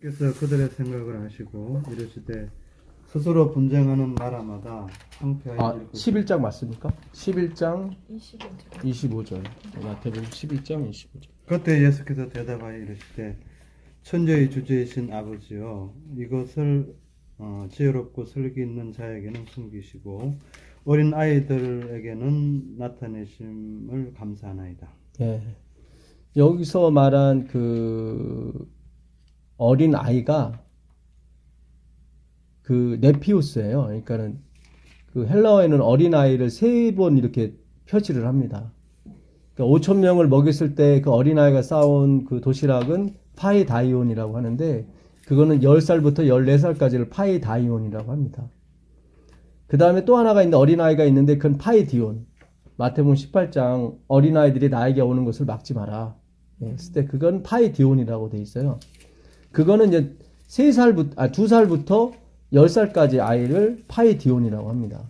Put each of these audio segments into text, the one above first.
예수께서 그들의 생각을 하시고 이르시되 스스로 분쟁하는 나라마다 황폐하여 11장 맞습니까? 11장 25절. 25절. 마태복음 11장 25절. 그때 예수께서 대답하여 이르시되 천지의 주제이신 아버지여 이것을 지혜롭고 슬기 있는 자에게는 숨기시고 어린 아이들에게는 나타내심을 감사하나이다. 예. 여기서 말한 그 어린 아이가 그 네피우스예요. 그러니까는 그 헬라어에는 어린 아이를 3번 이렇게 표시를 합니다. 그러니까 5천 명을 먹였을 때 그 어린 아이가 쌓은 그 도시락은 파이다이온이라고 하는데 그거는 10살부터 14살까지를 파이다이온이라고 합니다. 그 다음에 또 하나가 있는데 어린아이가 있는데 그건 파이디온. 마태복음 18장 어린아이들이 나에게 오는 것을 막지 마라. 했을 때 그건 파이디온이라고 돼 있어요. 그거는 이제 2살부터 10살까지 아이를 파이디온이라고 합니다.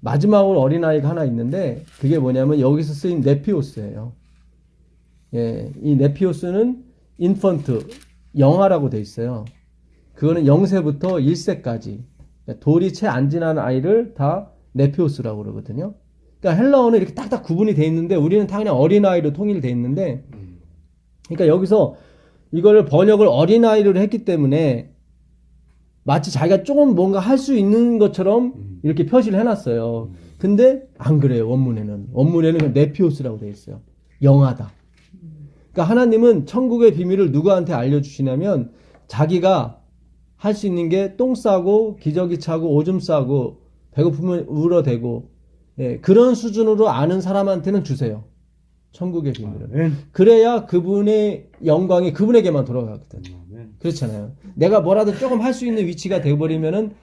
마지막으로 어린아이가 하나 있는데 그게 뭐냐면 여기서 쓰인 네피오스예요. 예, 이 네피오스는 인펀트, 영아라고 돼 있어요. 그거는 0세부터 1세까지 돌이 채 안 지난 아이를 다 네피오스라고 그러거든요. 그러니까 헬라어는 이렇게 딱딱 구분이 돼 있는데 우리는 당연히 어린아이로 통일돼 있는데 그러니까 여기서 이거를 번역을 어린아이로 했기 때문에 마치 자기가 조금 뭔가 할 수 있는 것처럼 이렇게 표시를 해놨어요. 근데 안 그래요. 원문에는 네피오스라고 돼 있어요. 영하다. 그러니까 하나님은 천국의 비밀을 누구한테 알려주시냐면 자기가 할 수 있는 게 똥 싸고 기저귀 차고 오줌 싸고 배고프면 울어대고 그런 수준으로 아는 사람한테는 주세요. 천국의 비밀을. 그래야 그분의 영광이 그분에게만 돌아가거든. 그렇잖아요. 내가 뭐라도 조금 할 수 있는 위치가 되어버리면은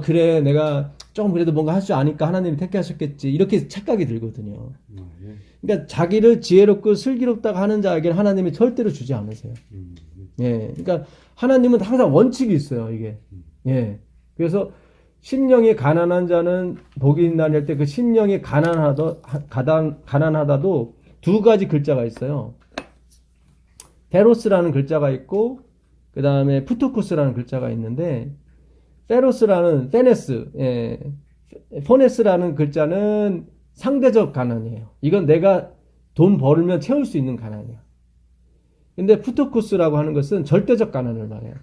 그래 내가 조금 그래도 뭔가 할 줄 아니까 하나님이 택하셨겠지 이렇게 착각이 들거든요. 그러니까 자기를 지혜롭고 슬기롭다고 하는 자에게는 하나님이 절대로 주지 않으세요. 예, 그러니까 하나님은 항상 원칙이 있어요. 이게. 예, 그래서 심령이 가난한 자는 복이 있나니 할 때 그 심령이 가난하다도 두 가지 글자가 있어요. 페로스라는 글자가 있고 그 다음에 푸토코스라는 글자가 있는데 포네스라는 글자는 상대적 가난이에요. 이건 내가 돈 벌면 채울 수 있는 가난이야. 근데 푸토코스라고 하는 것은 절대적 가난을 말해요.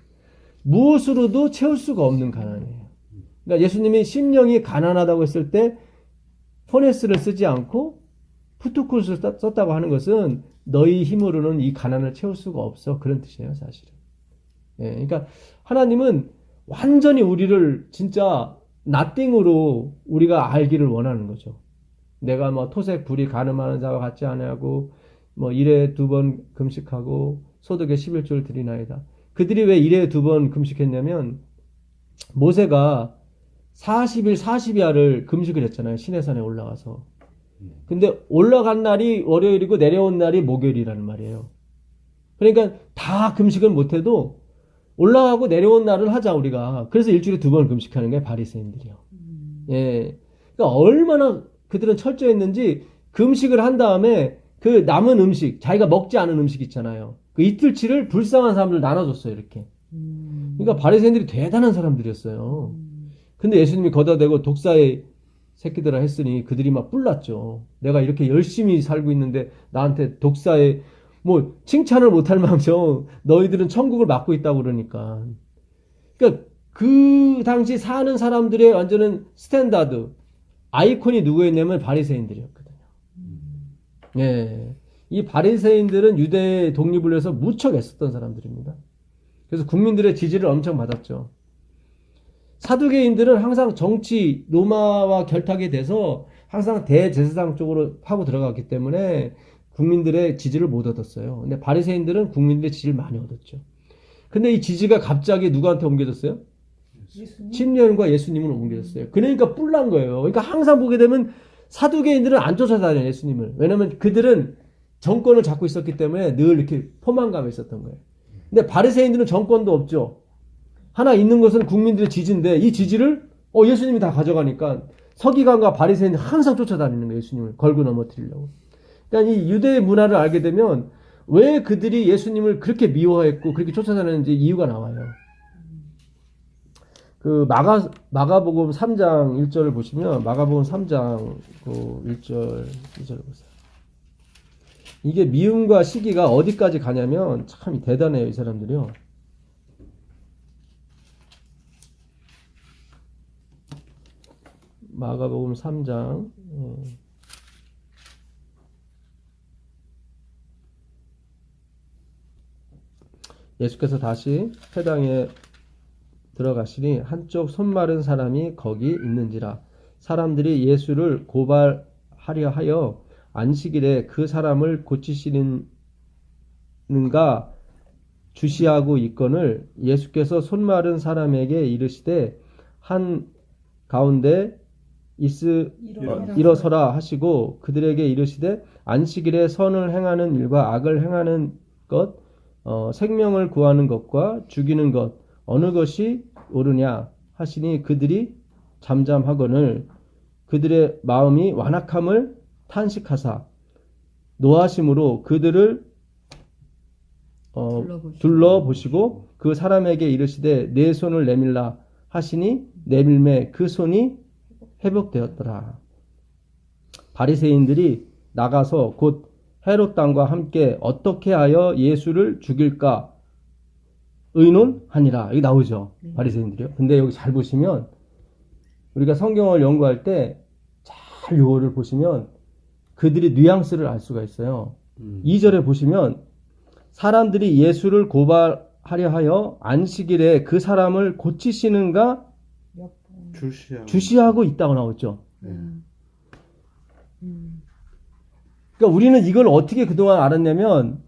무엇으로도 채울 수가 없는 가난이에요. 그러니까 예수님이 심령이 가난하다고 했을 때 포네스를 쓰지 않고 푸토코스를 썼다고 하는 것은 너희 힘으로는 이 가난을 채울 수가 없어. 그런 뜻이에요, 사실은. 예, 그러니까 하나님은 완전히 우리를 진짜 nothing으로 우리가 알기를 원하는 거죠. 내가 뭐 토색 불이 가늠하는 자와 같지 아니하고 뭐 일에 2번 금식하고 소득의 11조를 드리나이다. 그들이 왜 일에 2번 금식했냐면 모세가 40일 40야를 금식을 했잖아요. 시내산에 올라가서. 근데 올라간 날이 월요일이고 내려온 날이 목요일이라는 말이에요. 그러니까 다 금식은 못해도 올라가고 내려온 날은 하자 우리가. 그래서 일주일에 2번 금식하는 게 바리새인들이요. 예, 그러니까 얼마나 그들은 철저했는지 금식을 한 다음에 그 남은 음식, 자기가 먹지 않은 음식 있잖아요. 그 이틀치를 불쌍한 사람들 나눠줬어요, 이렇게. 그러니까 바리새인들이 대단한 사람들이었어요. 근데 예수님이 거다 대고 독사의 새끼들아 했으니 그들이 막 뿔났죠. 내가 이렇게 열심히 살고 있는데 나한테 독사의 뭐 칭찬을 못할 망정 너희들은 천국을 맡고 있다고 그러니까. 그러니까 그 당시 사는 사람들의 완전한 스탠다드 아이콘이 누구였냐면 바리새인들이었거든요. 예, 이 바리새인들은 유대 독립을 위해서 무척 애썼던 사람들입니다. 그래서 국민들의 지지를 엄청 받았죠. 사두개인들은 항상 정치 로마와 결탁이 돼서 항상 대제사장 쪽으로 파고 들어갔기 때문에 국민들의 지지를 못 얻었어요. 근데 바리새인들은 국민들의 지지를 많이 얻었죠. 근데 이 지지가 갑자기 누구한테 옮겨졌어요? 심령과 예수님으로 옮겨졌어요. 그러니까 뿔난 거예요. 그러니까 항상 보게 되면 사두개인들은 안 쫓아다녀요, 예수님을. 왜냐면 그들은 정권을 잡고 있었기 때문에 늘 이렇게 포만감에 있었던 거예요. 근데 바리새인들은 정권도 없죠. 하나 있는 것은 국민들의 지지인데 이 지지를 예수님이 다 가져가니까 서기관과 바리새인은 항상 쫓아다니는 거예요. 예수님을 걸고 넘어뜨리려고. 그러니까 이 유대의 문화를 알게 되면 왜 그들이 예수님을 그렇게 미워했고 그렇게 쫓아다녔는지 이유가 나와요. 그 마가복음 3장 1절을 보시면 마가복음 3장 그 1절 2절 보세요. 이게 미움과 시기가 어디까지 가냐면 참 대단해요, 이 사람들이요. 마가복음 3장 예수께서 다시 회당에 들어가시니 한쪽 손 마른 사람이 거기 있는지라. 사람들이 예수를 고발하려 하여 안식일에 그 사람을 고치시는가 주시하고 있거늘 예수께서 손 마른 사람에게 이르시되 한 가운데 일어서라 하시고 그들에게 이르시되 안식일에 선을 행하는 일과 악을 행하는 것 생명을 구하는 것과 죽이는 것 어느 것이 옳으냐 하시니 그들이 잠잠하거늘 그들의 마음이 완악함을 탄식하사 노하심으로 그들을 둘러보시고 그 사람에게 이르시되 내 손을 내밀라 하시니 내밀매 그 손이 회복되었더라. 바리새인들이 나가서 곧 헤롯 왕과 함께 어떻게 하여 예수를 죽일까 의논하니라. 여기 나오죠. 바리새인들이요. 근데 여기 잘 보시면 우리가 성경을 연구할 때 잘 요거를 보시면 그들이 뉘앙스를 알 수가 있어요. 2절에 보시면 사람들이 예수를 고발하려 하여 안식일에 그 사람을 고치시는가 주시하고 있다고 나오죠. 그러니까 우리는 이걸 어떻게 그동안 알았냐면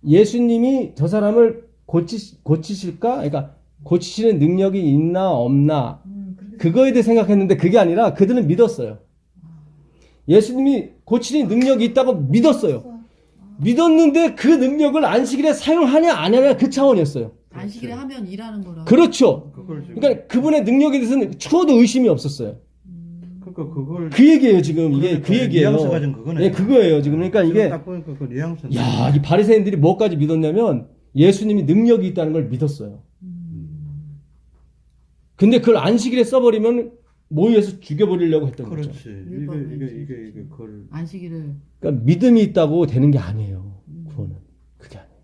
예수님이 저 사람을 고치실까? 그러니까 고치시는 능력이 있나 없나 그거에 대해 생각했는데 그게 아니라 그들은 믿었어요. 예수님이 고치는 능력이 있다고 믿었어요. 믿었는데 그 능력을 안식일에 사용하냐 안 하냐 그 차원이었어요. 안식일에 하면 일하는 거라. 그렇죠. 그러니까 그분의 능력에 대해서는 초도 의심이 없었어요. 그러니까 그걸 그 얘기예요 지금 이게 그 얘기예요. 뉘앙스 가진 그거네. 네, 그거예요 지금. 그러니까 이게 딱 보니까 그 뉘앙스. 야, 이 바리새인들이 뭐까지 믿었냐면 예수님이 능력이 있다는 걸 믿었어요. 근데 그걸 안식일에 써버리면 모의해서 죽여버리려고 했던 거죠. 그렇지. 이게 그걸 안식일을. 그러니까 믿음이 있다고 되는 게 아니에요. 구원은 그게 아니에요.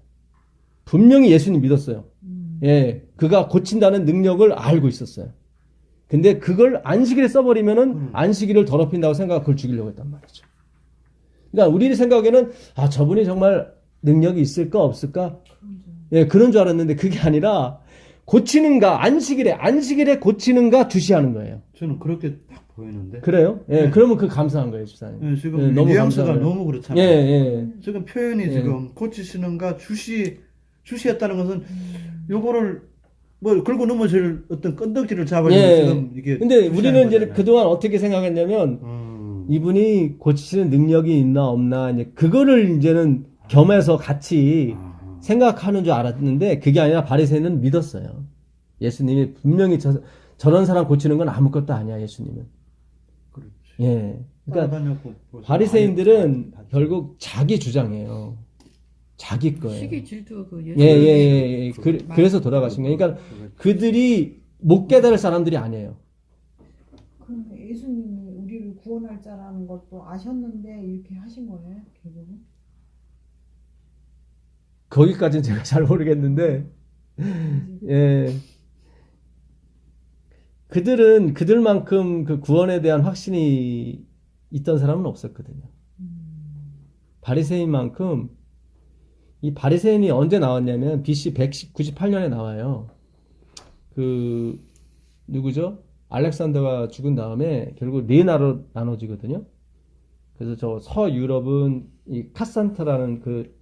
분명히 예수님 믿었어요. 예, 그가 고친다는 능력을 알고 있었어요. 근데 그걸 안식일에 써버리면은 안식일을 더럽힌다고 생각하고 그걸 죽이려고 했단 말이죠. 그러니까 우리 생각에는 아 저분이 정말 능력이 있을까 없을까? 예, 그런 줄 알았는데 그게 아니라 고치는가 안식일에 고치는가 주시하는 거예요. 저는 그렇게 딱 보이는데. 그래요? 예, 네. 그러면 그 감사한 거예요, 집사님. 네, 지금 예, 너무 뉘앙스가 감사해요. 너무 그렇잖아요. 예, 예. 지금 표현이 지금 고치시는가 주시했다는 것은 요거를 뭐 긁고 넘어질 어떤 건덕지를 잡아야 예. 지금 이게. 근데 우리는 이제 거잖아요. 그동안 어떻게 생각했냐면 이분이 고치시는 능력이 있나 없나 이제 그거를 이제는 겸해서 같이 생각하는 줄 알았는데 그게 아니라 바리새인은 믿었어요. 예수님이 분명히 저런 사람 고치는 건 아무것도 아니야, 예수님은. 그렇지. 예. 그러니까 따라다녔고 바리새인들은 결국 자기 주장이에요. 자기 거예요. 시기 질투 그 예수. 예. 그래서 돌아가신 거예요. 그러니까 그들이 못 깨달을 사람들이 아니에요. 그럼 예수님이 우리를 구원할 자라는 것도 아셨는데 이렇게 하신 거예요, 결국은? 거기까지는 제가 잘 모르겠는데, 예. 그들은 그들만큼 그 구원에 대한 확신이 있던 사람은 없었거든요. 바리새인만큼 이 바리새인이 언제 나왔냐면 BC 198년에 나와요. 그 누구죠? 알렉산더가 죽은 다음에 결국 네 나라로 나눠지거든요. 그래서 저 서유럽은 이 카산타라는 그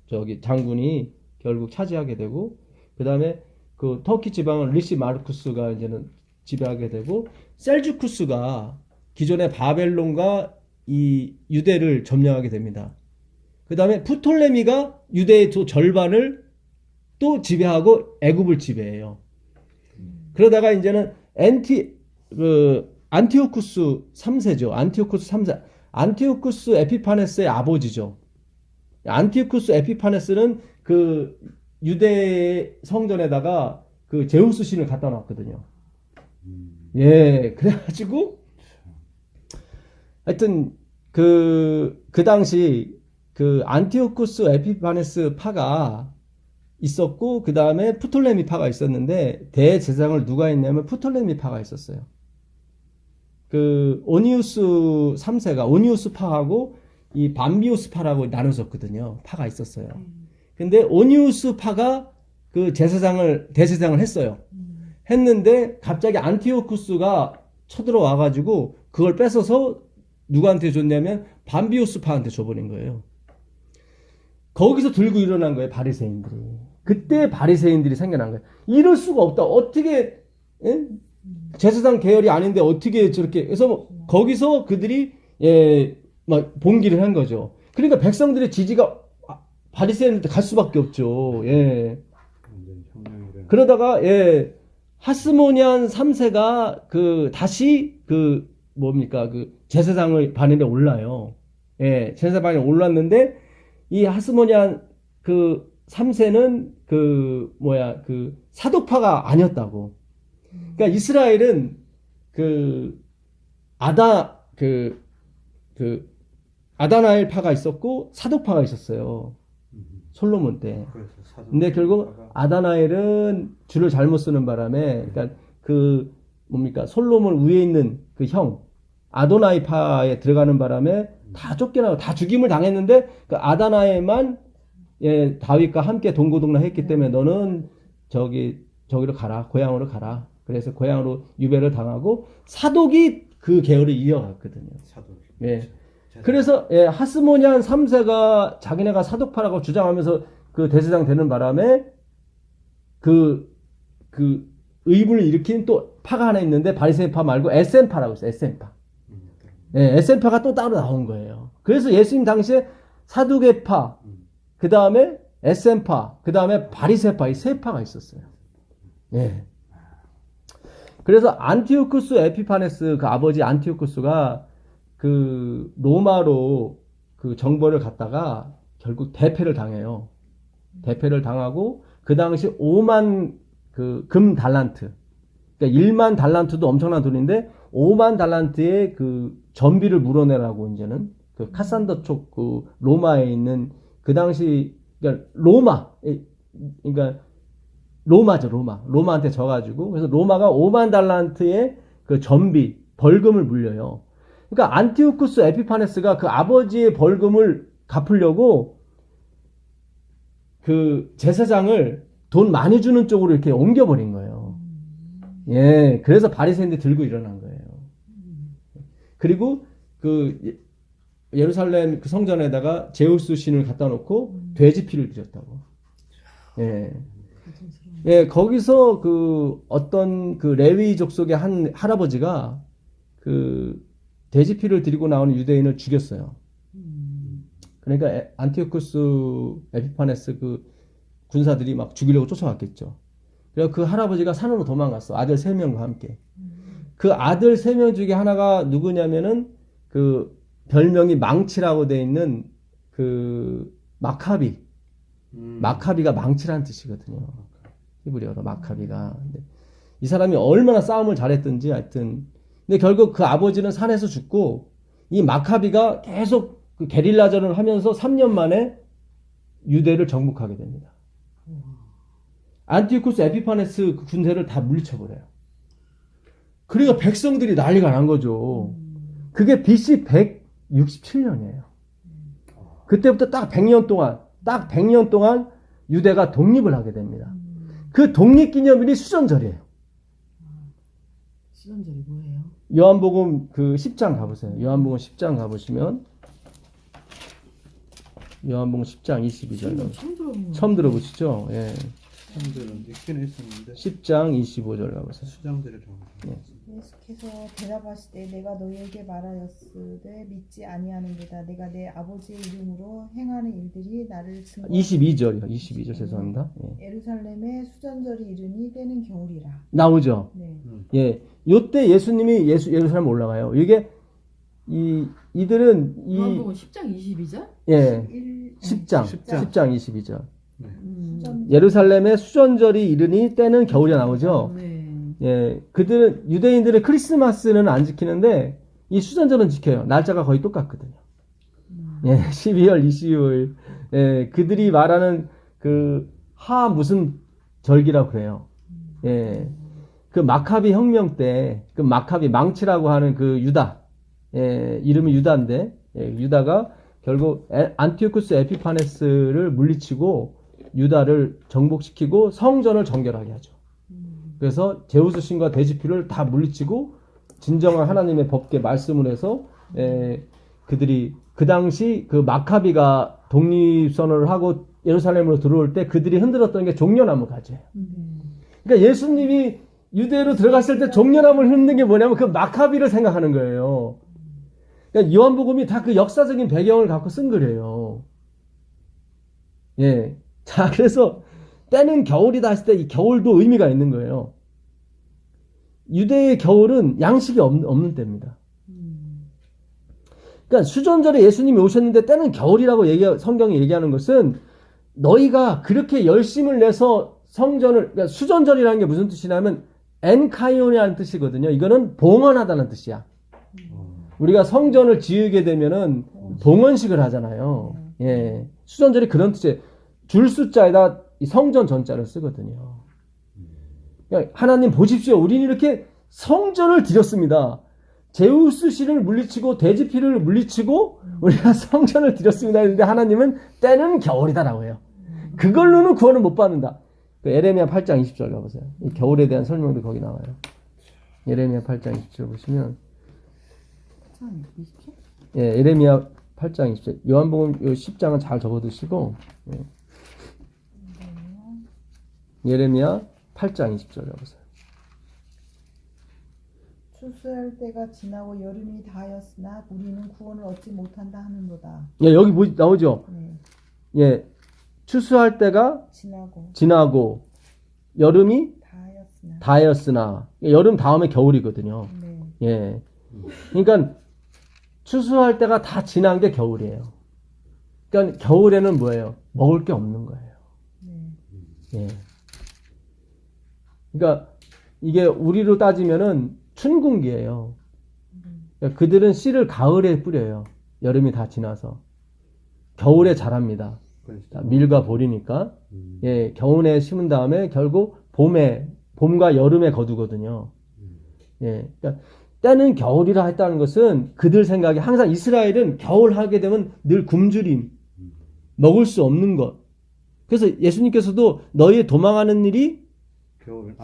저기 장군이 결국 차지하게 되고 그 다음에 그 터키 지방은 리시 마르쿠스가 이제는 지배하게 되고 셀주쿠스가 기존의 바벨론과 이 유대를 점령하게 됩니다. 그 다음에 프톨레미가 유대의 절반을 또 지배하고 애굽을 지배해요. 그러다가 이제는 안티오쿠스 3세죠. 안티오쿠스 에피파네스의 아버지죠. 안티오쿠스 에피파네스는 그 유대 성전에다가 그 제우스 신을 갖다 놨거든요. 예, 그래가지고 하여튼 그 당시 그 안티오쿠스 에피파네스 파가 있었고 그 다음에 프톨레미 파가 있었는데 대제사장을 누가 했냐면 프톨레미 파가 있었어요. 그 오니우스 3세가 오니우스 파하고 이 밤비우스 파라고 나눠졌거든요. 파가 있었어요. 근데 오니우스 파가 그 대제사장을 했어요. 했는데 갑자기 안티오쿠스가 쳐들어와 가지고 그걸 뺏어서 누구한테 줬냐면 밤비우스 파한테 줘버린 거예요. 거기서 들고 일어난 거예요, 바리새인들이. 그때 바리새인들이 생겨난 거예요. 이럴 수가 없다. 어떻게 예? 제사장 계열이 아닌데 어떻게 저렇게 그래서 거기서 그들이 막 봉기를 한 거죠. 그러니까 백성들의 지지가 바리새인한테 갈 수밖에 없죠. 예. 그러다가 하스모니안 3세가 그 다시 그 뭡니까 그 제사장을 반열에 올라요. 예, 제사장 반열에 올랐는데 이 하스모니안 그 3세는 그 사독파가 아니었다고. 그러니까 이스라엘은 아다나엘 파가 있었고 사독파가 있었어요. 솔로몬 때. 근데 결국 아다나엘은 줄을 잘못 쓰는 바람에 그러니까 그 솔로몬 위에 있는 그 형 아도나이 파에 들어가는 바람에 다 쫓겨나고 다 죽임을 당했는데 그 아다나엘만 다윗과 함께 동고동락했기 때문에 너는 저기로 가라, 고향으로 가라. 그래서 고향으로 유배를 당하고 사독이 그 계열을 이어갔거든요. 예. 그래서 하스모니안 3세가 자기네가 사독파라고 주장하면서 그 대제사장 되는 바람에 그 의문을 일으킨 또 파가 하나 있는데 바리새인파 말고 에센파라고 있어요. 에센파. 에센파가 또 따로 나온 거예요. 그래서 예수님 당시에 사두개파, 그 다음에 에센파, 그 다음에 바리새파 이 세 파가 있었어요. 예. 그래서 안티오쿠스 에피파네스 그 아버지 안티오쿠스가 그 로마로 그 정벌을 갔다가 결국 대패를 당해요. 대패를 당하고 그 당시 5만 그 금 달란트, 그러니까 1만 달란트도 엄청난 돈인데 5만 달란트의 그 전비를 물어내라고 이제는 그 카산더 쪽 그 로마에 있는 그 당시 그러니까 로마죠, 로마한테 져가지고 그래서 로마가 5만 달란트의 그 전비 벌금을 물려요. 그러니까 안티오쿠스 에피파네스가 그 아버지의 벌금을 갚으려고 그 제사장을 돈 많이 주는 쪽으로 이렇게 옮겨버린 거예요. 예, 그래서 바리새인들이 들고 일어난 거예요. 그리고 그 예루살렘 그 성전에다가 제우스 신을 갖다 놓고 돼지 피를 드렸다고. 예. 예, 거기서 그 어떤 그 레위 족속의 한 할아버지가 그 돼지 피를 드리고 나오는 유대인을 죽였어요. 그러니까 안티오쿠스 에피파네스 그 군사들이 막 죽이려고 쫓아왔겠죠. 그래서 그 할아버지가 산으로 도망갔어. 아들 3명과 함께. 그 아들 3명 중에 하나가 누구냐면은 그 별명이 망치라고 돼 있는 그 마카비. 마카비가 망치라는 뜻이거든요. 히브리어로 마카비가. 이 사람이 얼마나 싸움을 잘했든지 하여튼. 근데 결국 그 아버지는 산에서 죽고 이 마카비가 계속 그 게릴라전을 하면서 3년 만에 유대를 정복하게 됩니다. 안티오쿠스 에피파네스 그 군대를 다 물리쳐버려요. 그러니까 백성들이 난리가 난 거죠. 그게 BC 167년이에요. 그때부터 딱 100년 동안 유대가 독립을 하게 됩니다. 그 독립기념일이 수전절이에요. 수전절이 뭐예요? 요한복음 그 10장 가보세요. 요한복음 10장 가보시면 요한복음 10장 22절 처음 들어보시죠? 예. 수장들은 있긴 했었는데 10장 25절 가보세요. 수장들을 예수께서 대답하시되 내가 너희에게 말하였으되 믿지 아니하는도다. 내가 내 아버지의 이름으로 행하는 일들이 나를 증거. 22절 죄송합니다. 예. 예루살렘에 수전절이 이르니 때는 겨울이라. 나오죠. 네. 예. 요때 예수님이 예루살렘 올라가요. 이게 이들은 요한복음 10장 22절? 예. 10장, 10장. 10장 22절. 수전 예루살렘에 수전절이 이르니 때는 겨울이 나오죠. 네. 예, 유대인들은 크리스마스는 안 지키는데 이 수전절은 지켜요. 날짜가 거의 똑같거든요. 예, 12월 25일. 예, 그들이 말하는 그 무슨 절기라고 그래요. 예. 그 마카비 혁명 때 그 마카비 망치라고 하는 그 유다. 예, 이름이 유다인데 유다가 결국 안티오쿠스 에피파네스를 물리치고 유다를 정복시키고 성전을 정결하게 하죠. 그래서 제우스 신과 데지피를 다 물리치고 진정한 하나님의 법계 말씀을 해서 그들이 그 당시 그 마카비가 독립선언을 하고 예루살렘으로 들어올 때 그들이 흔들었던 게 종려나무 가지예요. 그러니까 예수님이 유대로 들어갔을 때 종려나무를 흔든 게 뭐냐면 그 마카비를 생각하는 거예요. 그러니까 요한복음이 다 그 역사적인 배경을 갖고 쓴 거래요. 예. 자, 그래서 때는 겨울이다 했을 때 이 겨울도 의미가 있는 거예요. 유대의 겨울은 양식이 없는 때입니다. 그러니까 수전절에 예수님이 오셨는데 때는 겨울이라고 성경이 얘기하는 것은 너희가 그렇게 열심을 내서 그러니까 수전절이라는 게 무슨 뜻이냐면 엔카이온이라는 뜻이거든요. 이거는 봉헌하다는 뜻이야. 우리가 성전을 지으게 되면은 봉헌식을 하잖아요. 예. 수전절이 그런 뜻이에요. 줄 숫자에다 이 성전 전자를 쓰거든요. 그러니까 하나님 보십시오. 우리는 이렇게 성전을 드렸습니다. 제우스 신을 물리치고 데지피를 물리치고 우리가 성전을 드렸습니다. 했는데 하나님은 때는 겨울이다라고 해요. 그걸로는 구원을 못 받는다. 그 에레미야 8장 20절 가보세요. 이 겨울에 대한 설명도 거기 나와요. 에레미야 8장 20절 보시면 예, 에레미야 8장 20절. 요한복음 10장은 잘 적어두시고 예. 예레미야 8장 20절 가보세요. 추수할 때가 지나고 여름이 다하였으나 우리는 구원을 얻지 못한다 하는도다. 예, 여기 나오죠. 네. 예, 추수할 때가 지나고 여름이 다하였으나. 다하였으나 여름 다음에 겨울이거든요. 네. 예, 그러니까 추수할 때가 다 지난 게 겨울이에요. 그러니까 겨울에는 뭐예요? 먹을 게 없는 거예요. 네. 예. 그러니까 이게 우리로 따지면은 춘궁기예요. 그러니까 그들은 씨를 가을에 뿌려요. 여름이 다 지나서 겨울에 자랍니다. 밀과 보리니까 예, 겨울에 심은 다음에 결국 봄과 여름에 거두거든요. 예, 그러니까 때는 겨울이라 했다는 것은 그들 생각에 항상 이스라엘은 겨울 하게 되면 늘 굶주림, 먹을 수 없는 것. 그래서 예수님께서도 너희의 도망하는 일이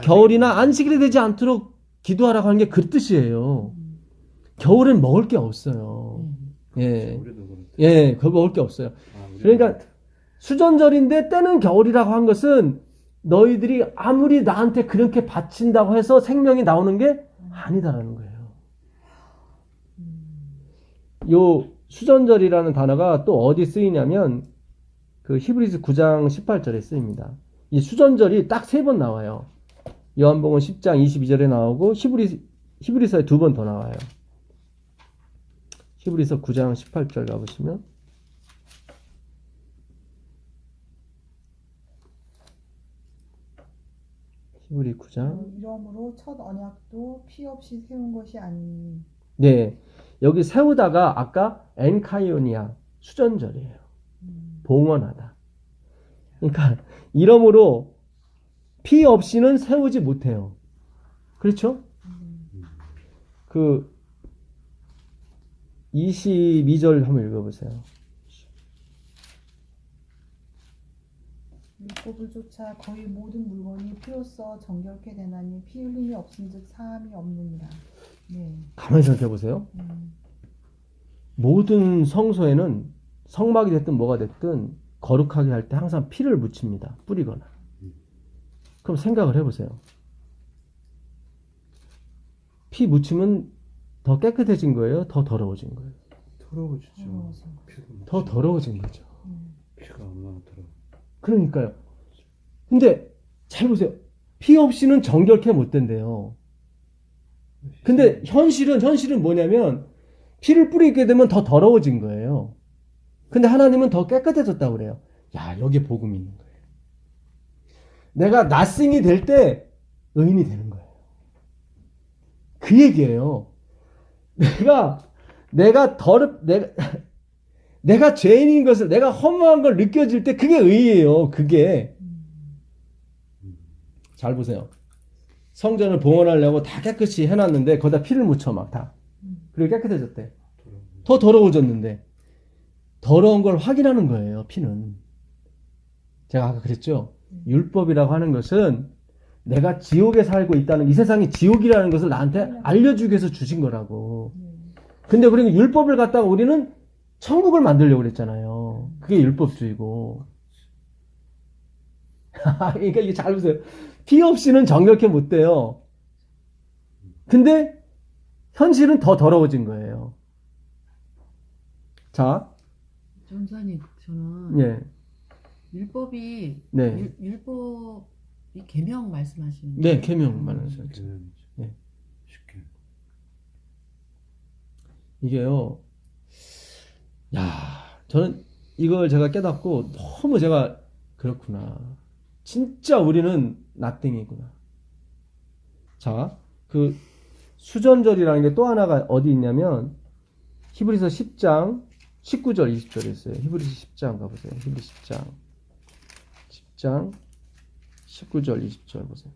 겨울이나 안식일이 되지 않도록 기도하라고 하는 게 그 뜻이에요. 겨울엔 먹을 게 없어요. 예, 예, 그거 먹을 게 없어요. 그러니까 수전절인데 때는 겨울이라고 한 것은 너희들이 아무리 나한테 그렇게 바친다고 해서 생명이 나오는 게 아니다라는 거예요. 요 수전절이라는 단어가 또 어디 쓰이냐면 그 히브리서 9장 18절에 쓰입니다. 이 수전절이 딱 3번 나와요. 요한복음 10장 22절에 나오고 히브리서에 2번 더 나와요. 히브리서 9장 18절 가보시면 히브리 9장 이러므로 첫 언약도 피 없이 세운 것이 아니니. 네, 여기 세우다가 아까 엔카이오니아 수전절이에요. 봉헌하다. 그러니까 이러므로 피 없이는 세우지 못해요. 그렇죠? 그 22절 한번 읽어보세요. 율법을 쫓아 거의 모든 물건이 피로써 정결케 되나니 피 흘림이 없은즉 사함이 없느니라. 네. 가만히 생각해 보세요. 모든 성소에는 성막이 됐든 뭐가 됐든 거룩하게 할 때 항상 피를 묻힙니다. 뿌리거나. 그럼 생각을 해보세요. 피 묻히면 더 깨끗해진 거예요? 더 더러워진 거예요? 더러워지죠. 더 더러워진 거죠. 피가 얼마나 더러워. 그러니까요. 근데 잘 보세요. 피 없이는 정결케 못 된대요. 근데 현실은 뭐냐면 피를 뿌리게 되면 더 더러워진 거예요. 근데 하나님은 더 깨끗해졌다고 그래요. 야, 여기에 복음이 있는 거예요. 내가 나싱이 될 때 의인이 되는 거예요. 그 얘기예요. 내가 죄인인 것을, 내가 허무한 걸 느껴질 때 그게 의예요. 그게. 잘 보세요. 성전을 봉헌하려고 다 깨끗이 해놨는데 거기다 피를 묻혀 막 다. 그리고 깨끗해졌대. 더 더러워졌는데 더러운 걸 확인하는 거예요. 피는. 제가 아까 그랬죠. 율법이라고 하는 것은 내가 지옥에 살고 있다는, 이 세상이 지옥이라는 것을 나한테 알려주기 위해서 주신 거라고. 근데 그러니까 율법을 갖다가 우리는 천국을 만들려고 그랬잖아요. 그게 율법주의고. 그러니까 이게 잘 보세요. 피 없이는 정결케 못 돼요. 근데 현실은 더 더러워진 거예요. 자, 전사님, 저는 예, 율법이 네, 율법이 계명 말씀하시는 네, 거예요? 계명 말하죠. 네. 쉽게. 이게요, 야, 저는 이걸 제가 깨닫고 너무 제가 그렇구나. 진짜 우리는 나땡이구나. 자, 그 수전절이라는 게 또 하나가 어디 있냐면 히브리서 10장 19절 20절에 있어요. 히브리서 10장 가보세요. 히브리서 10장 19절 20절 보세요.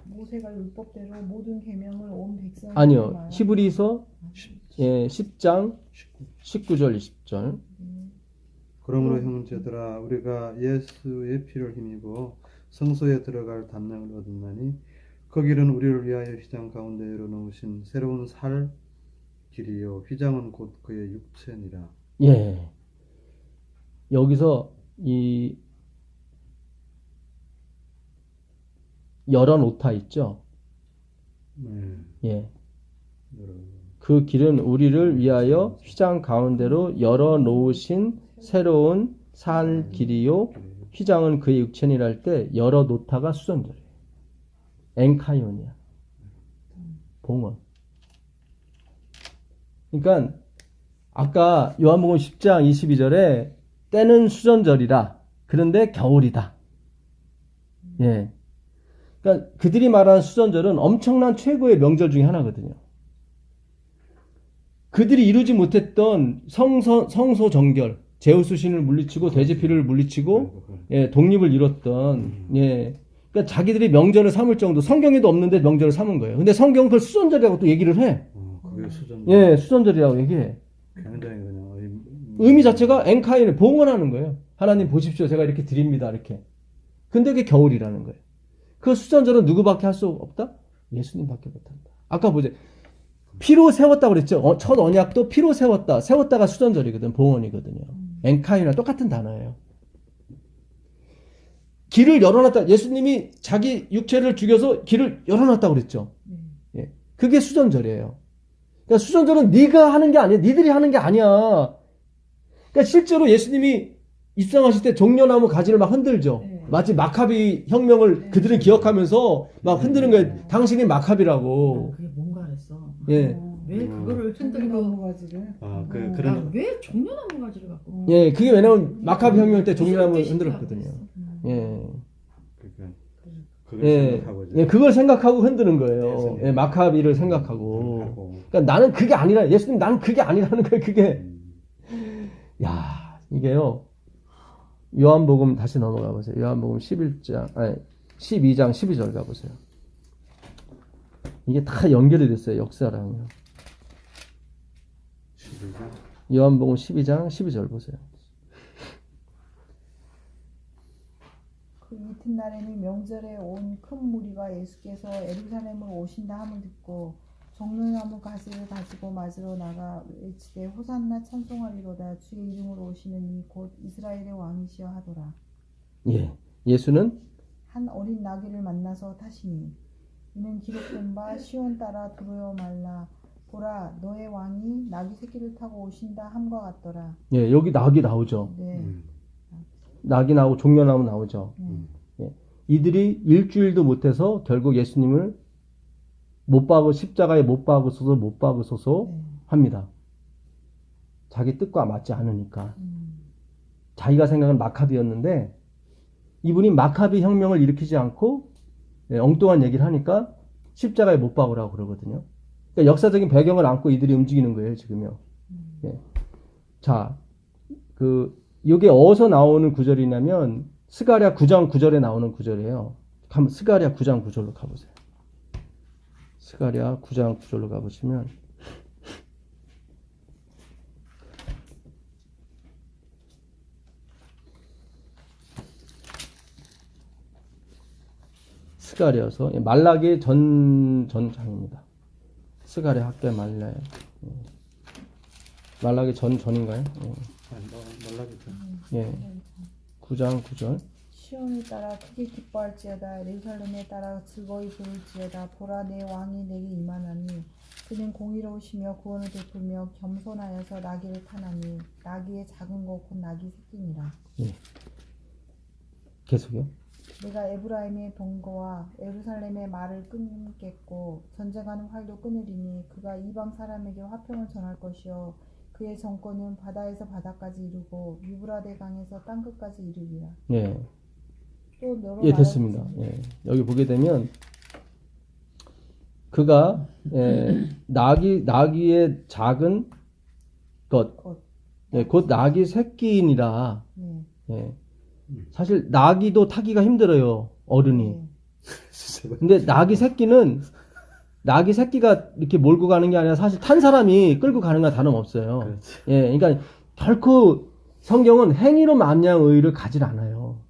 모세가 율법대로 모든 계명을 온 백성에게 아니요. 말하여. 히브리서 10장 19절 20절. 그러므로 형제들아 우리가 예수의 피를 힘입어 성소에 들어갈 담력을 얻었나니 그 길은 우리를 위하여 휘장 가운데 열어놓으신 새로운 살 길이요 휘장은 곧 그의 육체니라. 예. 여기서 이 열어놓다 있죠. 네. 예. 여러분. 그 길은 우리를 위하여 휘장 가운데로 열어놓으신 새로운 살 길이요 휘장은 그의 육체니라 할 때 열어놓다가 수전절이에요. 엔카이온이야. 봉헌. 그러니까 아까 요한복음 10장 22절에 때는 수전절이라 그런데 겨울이다. 예. 그러니까 그들이 말하는 수전절은 엄청난 최고의 명절 중에 하나거든요. 그들이 이루지 못했던 성소 정결, 제우스 신을 물리치고 돼지피를 물리치고 예, 독립을 이뤘던 예. 그러니까 자기들이 명절을 삼을 정도, 성경에도 없는데 명절을 삼은 거예요. 근데 성경은 그걸 수전절이라고 또 얘기를 해. 그게 수전. 예, 수전절이라고 얘기해. 굉장히 그냥 의미 자체가 엔카인을 봉헌하는 거예요. 하나님 보십시오. 제가 이렇게 드립니다. 이렇게. 근데 그게 겨울이라는 거예요. 그 수전절은 누구밖에 할 수 없다? 예수님밖에 못한다. 아까 보세요. 피로 세웠다고 그랬죠. 첫 언약도 피로 세웠다. 세웠다가 수전절이거든. 봉헌이거든요. 엔카인이랑 똑같은 단어예요. 길을 열어놨다. 예수님이 자기 육체를 죽여서 길을 열어놨다고 그랬죠. 예. 그게 수전절이에요. 그러니까 수전절은 네가 하는 게 아니야. 니들이 하는 게 아니야. 그러니까 실제로 예수님이 입성하실 때 종려나무 가지를 막 흔들죠. 네. 마치 마카비 혁명을 네. 그들은 기억하면서 막 흔드는 거예요. 당신이 마카비라고. 그게 뭔가 그랬어. 예. 왜 그거를 흔들고 흔들고 가지를. 그런 왜 종려나무 가지를 갖고 예, 그게 왜냐면 마카비 혁명 때 종려나무 흔들었거든요. 예. 그걸 예. 생각하고 예, 그걸 생각하고 흔드는 거예요. 예, 마카비를 생각하고. 그러니까 나는 그게 아니라, 예수님 나는 그게 아니라는 거예요, 그게. 야, 이게요. 요한복음 다시 넘어가 보세요. 요한복음 12장 12절 가보세요. 이게 다 연결이 됐어요, 역사랑요. 요한복음 12장 12절 보세요. 그 이튿날에는 명절에 온 큰 무리가 예수께서 예루살렘으로 오신다 함을 듣고 종려나무 가지를 가지고 맞으러 나가 외치되 호산나 찬송하리로다 주의 이름으로 오시는 이 곧 이스라엘의 왕이시여 하더라. 예, 예수는 한 어린 나귀를 만나서 타시니 이는 기록된 바 시온 따라 두려워 말라 보라 너의 왕이 나귀 새끼를 타고 오신다 함과 같더라. 예, 여기 낙이 나오죠. 네. 낙이 나오고 종려나무 나오죠. 예. 이들이 일주일도 못해서 결국 예수님을 못 박으 십자가에 못 박으소서 못 박으소서 네. 합니다. 자기 뜻과 맞지 않으니까. 자기가 생각은 마카비였는데 이분이 마카비 혁명을 일으키지 않고 엉뚱한 얘기를 하니까 십자가에 못 박으라고 그러거든요. 그러니까 역사적인 배경을 안고 이들이 움직이는 거예요, 지금요. 예. 자, 요게 어디서 나오는 구절이냐면 스가랴 9장 9절에 나오는 구절이에요. 한번 스가랴 9장 9절로 가보세요. 스가랴 9장 9절로 가보시면 스가랴서 말라기 전장입니다. 스가랴 학계 말라기 전인가요? 말라기죠. 예. 9장 9절. 시온을 따라 크게 기뻐할지어다. 예루살렘에 따라 즐거이 부를지어다. 보라, 내 왕이 내게 임하나니 그는 공의로우시며 구원을 베풀며 겸손하여서 나귀를 타나니 나귀의 작은 것 곧 나귀 새끼니라. 예. 계속요. 내가 에브라임의 병거와 예루살렘의 말을 끊겠고 전쟁하는 활도 끊으리니 그가 이방 사람에게 화평을 전할 것이요 그의 정권은 바다에서 바다까지 이르고 유브라데 강에서 땅끝까지 이르리라. 예. 또 여러 예, 됐습니다. 나라들이- 예. 여기 보게 되면 그가 나귀의 작은 것, 것. 곧 나귀 새끼이니라. 네. 예. 사실 나귀도 타기가 힘들어요, 어른이. 네. 근데 나귀 새끼가 이렇게 몰고 가는 게 아니라 사실 탄 사람이 끌고 가는 건 다름없어요. 그렇지. 예, 그러니까 결코 성경은 행위로 만냥 의를 가질 않아요.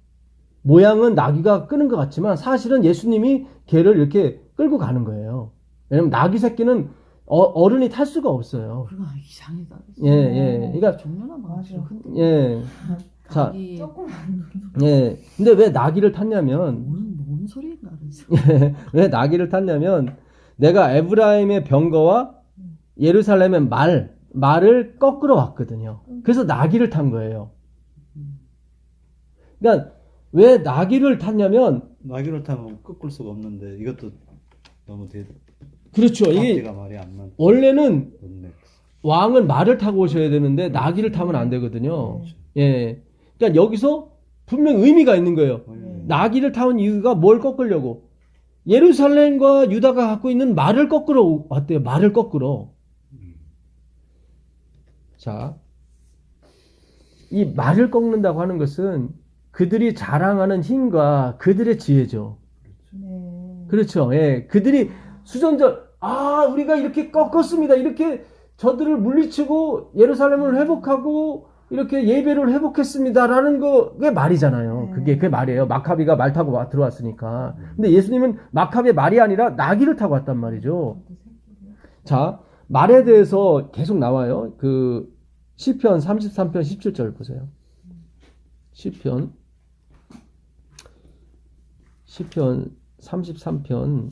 모양은 나귀가 끄는 것 같지만 사실은 예수님이 걔를 이렇게 끌고 가는 거예요. 왜냐면 나귀 새끼는 어른이 탈 수가 없어요. 그거 이상하다. 예, 예. 그러니까 종려나 맞아. 흔들려. 예. 자, 자기 조금 예. 근데 왜 나귀를 탔냐면 뭔 소리인가 그래서. 왜 나귀를 탔냐면 내가 에브라임의 병거와 예루살렘의 말을 꺾으러 왔거든요. 그래서 나귀를 탄 거예요. 그러니까 왜 나귀를 탔냐면 나귀를 타면 꺾을 수가 없는데 이것도 너무 그렇죠. 이게 앞뒤가 말이 안 맞. 원래는 맞네. 왕은 말을 타고 오셔야 되는데 나귀를 타면 안 되거든요. 예. 그러니까 여기서 분명 의미가 있는 거예요. 나귀를 타온 이유가 뭘 꺾으려고? 예루살렘과 유다가 갖고 있는 말을 꺾으러 왔대요. 말을 꺾으러. 자, 이 말을 꺾는다고 하는 것은 그들이 자랑하는 힘과 그들의 지혜죠. 네. 그렇죠. 예. 그들이 수전절, 우리가 이렇게 꺾었습니다. 이렇게 저들을 물리치고 예루살렘을 회복하고 이렇게 예배를 회복했습니다라는 그게 말이잖아요. 그게 말이에요. 마카비가 말 타고 들어왔으니까. 근데 예수님은 마카비의 말이 아니라 나귀를 타고 왔단 말이죠. 자, 말에 대해서 계속 나와요. 시편 33편 17절 보세요. 시편 33편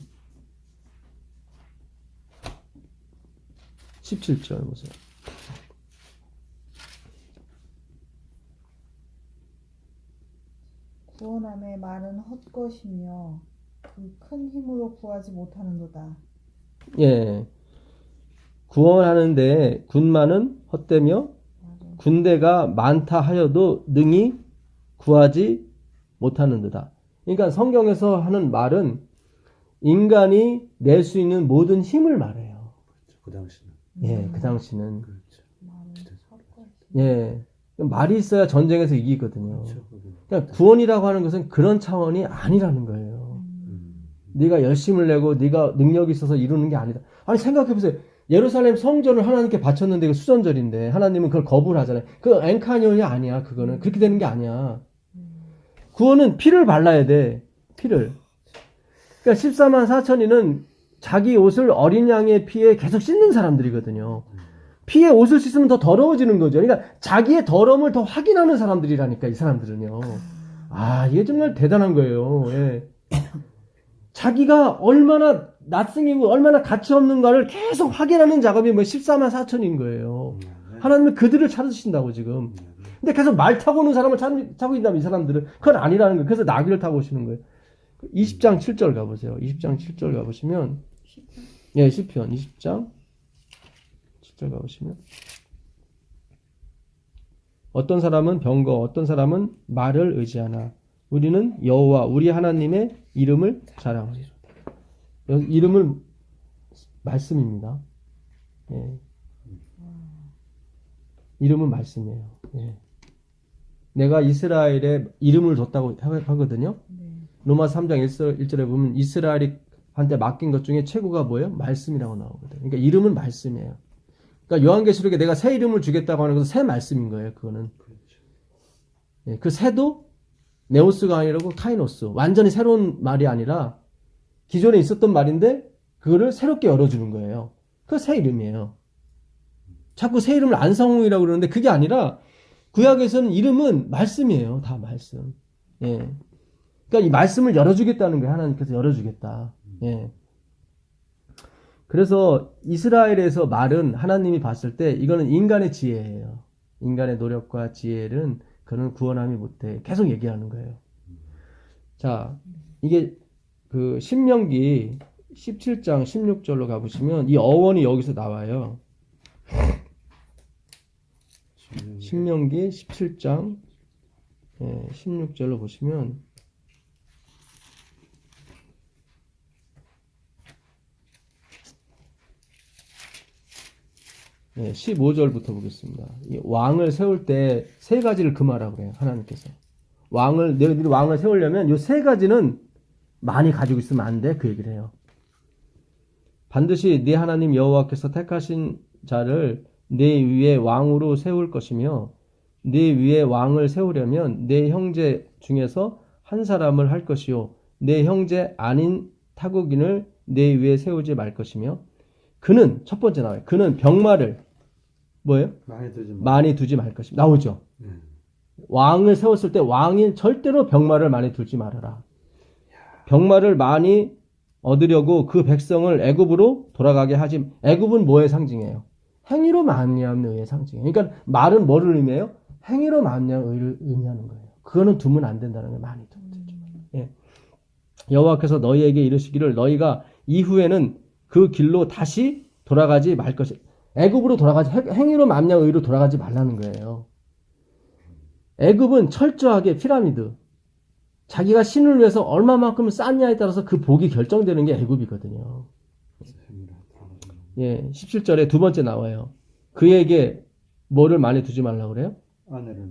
17절 보세요. 구원함의 말은 헛것이며 그 큰 힘으로 구하지 못하는도다. 예. 구원하는데 군마는 헛되며 맞아. 군대가 많다 하여도 능히 구하지 못하는도다. 그러니까 성경에서 하는 말은 인간이 낼 수 있는 모든 힘을 말해요. 그 당시는. 예, 그 당시는. 그렇죠. 말은 헛것이. 예. 말이 있어야 전쟁에서 이기거든요. 그렇죠. 그러니까 구원이라고 하는 것은 그런 차원이 아니라는 거예요. 네가 열심을 내고 네가 능력이 있어서 이루는 게 아니다. 아니 생각해보세요. 예루살렘 성전을 하나님께 바쳤는데 그 수전절인데 하나님은 그걸 거부를 하잖아요. 그 엔카니온이 아니야. 그거는 그렇게 되는 게 아니야. 구원은 피를 발라야 돼. 피를. 그러니까 14만 4천이는 자기 옷을 어린 양의 피에 계속 씻는 사람들이거든요. 피에 옷을 씻으면 더 더러워지는 거죠. 그러니까 자기의 더러움을 더 확인하는 사람들이라니까 이 사람들은요. 이게 정말 대단한 거예요. 예. 자기가 얼마나 낯승이고 얼마나 가치 없는가를 계속 확인하는 작업이 14만 4천인 거예요. 하나님은 그들을 찾으신다고 지금. 근데 계속 말 타고 오는 사람을 찾고 있다면 이 사람들은 그건 아니라는 거예요. 그래서 나귀를 타고 오시는 거예요. 20장 7절 가보세요. 20장 7절 가보시면 예, 시편 20장 7절 가보시면 어떤 사람은 병거, 어떤 사람은 말을 의지하나 우리는 여호와 우리 하나님의 이름을 자랑하리로다. 이름을 말씀입니다. 예. 이름은 말씀이에요. 예. 내가 이스라엘에 이름을 줬다고 하거든요. 네. 로마 3장 1절에 보면 이스라엘이 한테 맡긴 것 중에 최고가 뭐예요? 말씀이라고 나오거든요. 그러니까 이름은 말씀이에요. 그러니까 요한계시록에 내가 새 이름을 주겠다고 하는 것은 새 말씀인 거예요. 그거는. 예, 그 새도 네오스가 아니라고 카이노스. 완전히 새로운 말이 아니라 기존에 있었던 말인데 그거를 새롭게 열어주는 거예요. 그 새 이름이에요. 자꾸 새 이름을 안성웅이라고 그러는데 그게 아니라 구약에서는 이름은 말씀이에요. 다 말씀. 예. 그러니까 이 말씀을 열어주겠다는 거예요. 하나님께서 열어주겠다. 예. 그래서 이스라엘에서 말은 하나님이 봤을 때 이거는 인간의 지혜예요. 인간의 노력과 지혜는 그는 구원함이 못해. 계속 얘기하는 거예요. 자, 이게 그 신명기 17장 16절로 가보시면 이 어원이 여기서 나와요. 신명기 17장 16절로 보시면 네, 15절부터 보겠습니다. 이 왕을 세울 때 세 가지를 금하라고 그래요. 하나님께서. 너희들이 왕을 세우려면 이 세 가지는 많이 가지고 있으면 안 돼. 그 얘기를 해요. 반드시 네 하나님 여호와께서 택하신 자를 네 위에 왕으로 세울 것이며 네 위에 왕을 세우려면 네 형제 중에서 한 사람을 할 것이요 네 형제 아닌 타국인을 네 위에 세우지 말 것이며 그는 첫 번째 나와요. 그는 병마를 뭐예요? 많이 두지 말 것입니다. 나오죠. 왕을 세웠을 때 왕이 절대로 병마를 많이 두지 말아라. 병마를 많이 얻으려고 그 백성을 애굽으로 돌아가게 하지. 애굽은 뭐의 상징이에요? 행위로 말미암는 의의 상징이에요. 그러니까 말은 뭐를 의미해요? 행위로 말미암는 의를 의미하는 거예요. 그거는 두면 안 된다는 거예요. 많이 두면 되죠. 예. 여호와께서 너희에게 이르시기를 너희가 이후에는 그 길로 다시 돌아가지 말 것이. 애굽으로 돌아가지 행위로 말미암는 의로 돌아가지 말라는 거예요. 애굽은 철저하게 피라미드. 자기가 신을 위해서 얼마만큼 쌓냐에 따라서 그 복이 결정되는 게 애굽이거든요. 예, 17절에 두 번째 나와요. 그에게 뭐를 많이 두지 말라고 그래요?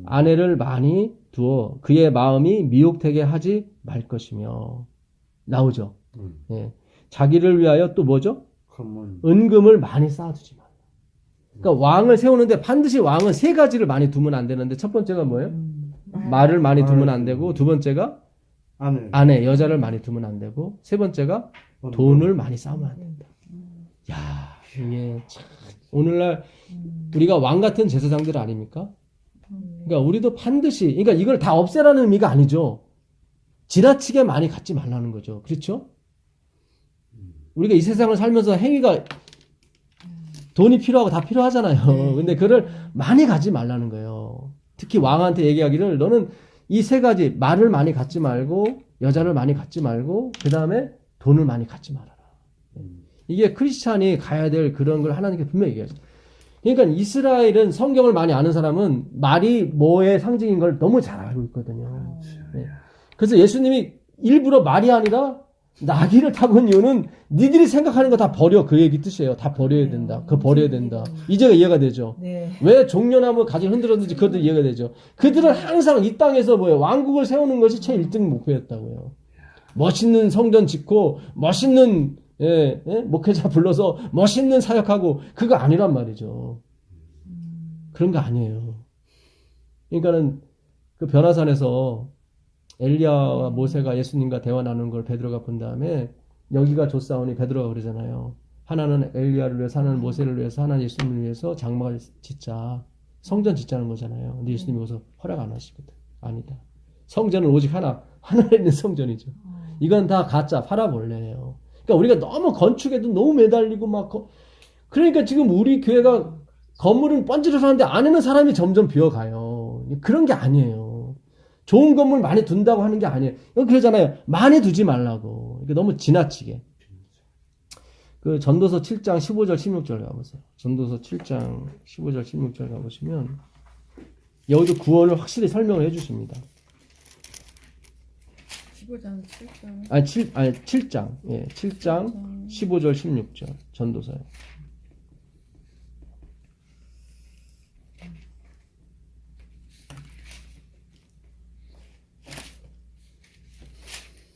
아내를 많이 두어 그의 마음이 미혹되게 하지 말 것이며. 나오죠. 예. 자기를 위하여 또 뭐죠? 은금을 많이 쌓아두지 말라. 그러니까 왕을 세우는데 반드시 왕은 세 가지를 많이 두면 안 되는데 첫 번째가 뭐예요? 말을 많이 두면 안 되고 두 번째가 아내, 여자를 많이 두면 안 되고 세 번째가 돈을 많이 쌓으면 안 된다. 야, 이게 참 오늘날 우리가 왕 같은 제사장들 아닙니까? 그러니까 우리도 반드시 그러니까 이걸 다 없애라는 의미가 아니죠. 지나치게 많이 갖지 말라는 거죠. 그렇죠? 우리가 이 세상을 살면서 행위가 돈이 필요하고 다 필요하잖아요. 근데 그를 많이 가지 말라는 거예요. 특히 왕한테 얘기하기를 너는 이 세 가지 말을 많이 갖지 말고 여자를 많이 갖지 말고 그 다음에 돈을 많이 갖지 말아라. 이게 크리스찬이 가야 될 그런 걸 하나님께 분명히 얘기하죠. 그러니까 이스라엘은 성경을 많이 아는 사람은 말이 뭐의 상징인 걸 너무 잘 알고 있거든요. 네. 그래서 예수님이 일부러 말이 아니라 나귀를 타고 온 이유는 니들이 생각하는 거 다 버려. 그 얘기 뜻이에요. 다 버려야 된다. 그거 버려야 된다. 이제가 이해가 되죠. 네. 왜 종려나무 가지 흔들었는지 그것도 이해가 되죠. 그들은 항상 이 땅에서 뭐예요? 왕국을 세우는 것이 최 1등 목표였다고요. 멋있는 성전 짓고 멋있는 목회자 불러서 멋있는 사역하고 그거 아니란 말이죠. 그런 거 아니에요. 그러니까는 그 변화산에서 엘리야와 모세가 예수님과 대화 나누는 걸 베드로가 본 다음에 여기가 조사오니 베드로가 그러잖아요. 하나는 엘리야를 위해서, 하나는 모세를 위해서, 하나는 예수님을 위해서 장막을 짓자. 성전 짓자는 거잖아요. 근데 예수님이 거기서 허락 안 하시거든. 아니다. 성전은 오직 하늘에 있는 성전이죠. 이건 다 가짜, 파라볼레예요. 그러니까 우리가 너무 건축에도 너무 매달리고 막 그러니까 지금 우리 교회가 건물은 번지르르한데 안에는 사람이 점점 비어가요. 그런 게 아니에요. 좋은 건물 많이 둔다고 하는 게 아니에요. 그러잖아요. 많이 두지 말라고. 이게 너무 지나치게. 그 전도서 7장 15절 16절 가보세요. 전도서 7장 15절 16절 가보시면 여기도 구원을 확실히 설명을 해주십니다. 15장 7장. 아니 7장. 예, 7장 15절 16절 전도서요.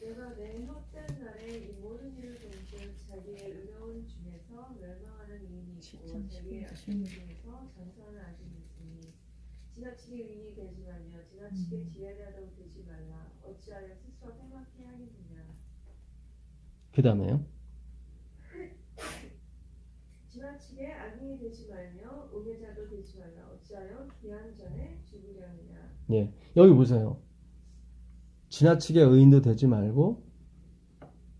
내가 내 헛된 날에 이 모든 일을 동시에 자기의 의로운 중에서 멸망하는 이인이 있고 자기의 악인 중에서 전선을 아직 있으니 지나치게 의인이 되지 말며 지나치게 지혜자도 되지 말라. 어찌하여 스스로 행하게 하겠느냐. 그 다음에요. 지나치게 악인이 되지 말며 우매자도 되지 말라. 어찌하여 귀한 전에 죽으려느냐. 예, 여기 보세요. 지나치게 의인도 되지 말고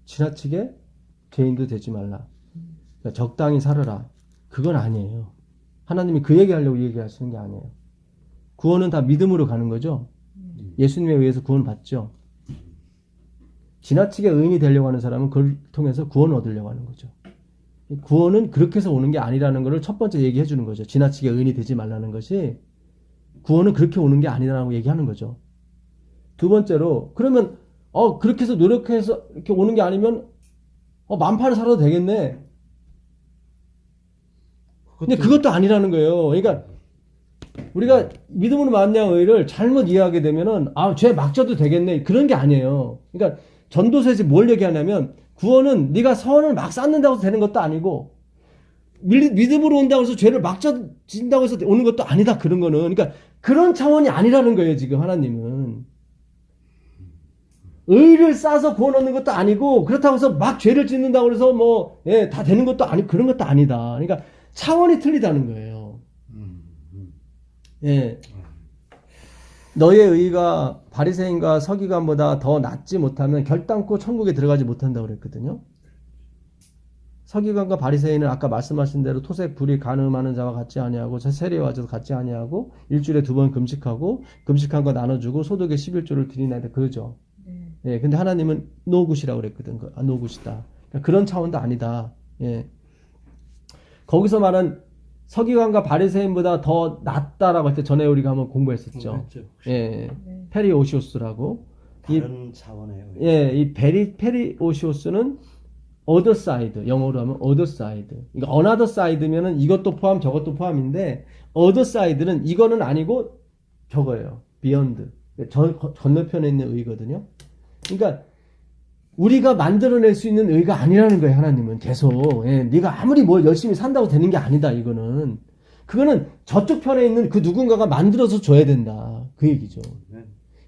지나치게 죄인도 되지 말라. 그러니까 적당히 살아라. 그건 아니에요. 하나님이 그 얘기하려고 얘기하시는 게 아니에요. 구원은 다 믿음으로 가는 거죠. 예수님에 의해서 구원 받죠. 지나치게 의인이 되려고 하는 사람은 그걸 통해서 구원을 얻으려고 하는 거죠. 구원은 그렇게 해서 오는 게 아니라는 것을 첫 번째 얘기해 주는 거죠. 지나치게 의인이 되지 말라는 것이 구원은 그렇게 오는 게 아니라고 얘기하는 거죠. 두 번째로 그러면 그렇게 해서 노력해서 이렇게 오는 게 아니면 만판을 살아도 되겠네. 근데 그것도 아니라는 거예요. 그러니까 우리가 믿음으로 만난 의를 잘못 이해하게 되면은 죄 막 져도 되겠네. 그런 게 아니에요. 그러니까 전도서에서 뭘 얘기하냐면 구원은 네가 선을 막 쌓는다고 해서 되는 것도 아니고 믿음으로 온다고 해서 죄를 막 진다고 해서 오는 것도 아니다. 그런 거는. 그러니까 그런 차원이 아니라는 거예요. 지금 하나님은. 의를 쌓아서 구원 얻는 것도 아니고 그렇다고 해서 막 죄를 짓는다고 해서 다 되는 것도 아니고 그런 것도 아니다. 그러니까 차원이 틀리다는 거예요. 예. 너의 의가 바리새인과 서기관보다 더 낫지 못하면 결단코 천국에 들어가지 못한다고 그랬거든요. 서기관과 바리새인은 아까 말씀하신 대로 토색 불이 간음하는 자와 같지 아니하고 세례와 자도 같지 아니하고 일주일에 2번 금식하고 금식한 거 나눠주고 소득의 11조를 드리나이다 그러죠. 예, 근데 하나님은 노굿이라고 그랬거든. 노굿이다. 그러니까 그런 차원도 아니다. 예. 거기서 말한 서기관과 바리새인보다 더 낫다라고 할 때 전에 우리가 한번 공부했었죠. 예, 페리오시오스라고. 다른 차원의 의의. 예, 이 페리오시오스는 other side, 영어로 하면 other side. 그러니까 another side면은 이것도 포함, 저것도 포함인데 other side는 이거는 아니고 저거예요. beyond. 건너편에 있는 의거든요. 그러니까 우리가 만들어낼 수 있는 의가 아니라는 거예요. 하나님은 계속. 예, 네가 아무리 뭘 열심히 산다고 되는 게 아니다. 이거는. 그거는 저쪽 편에 있는 그 누군가가 만들어서 줘야 된다. 그 얘기죠.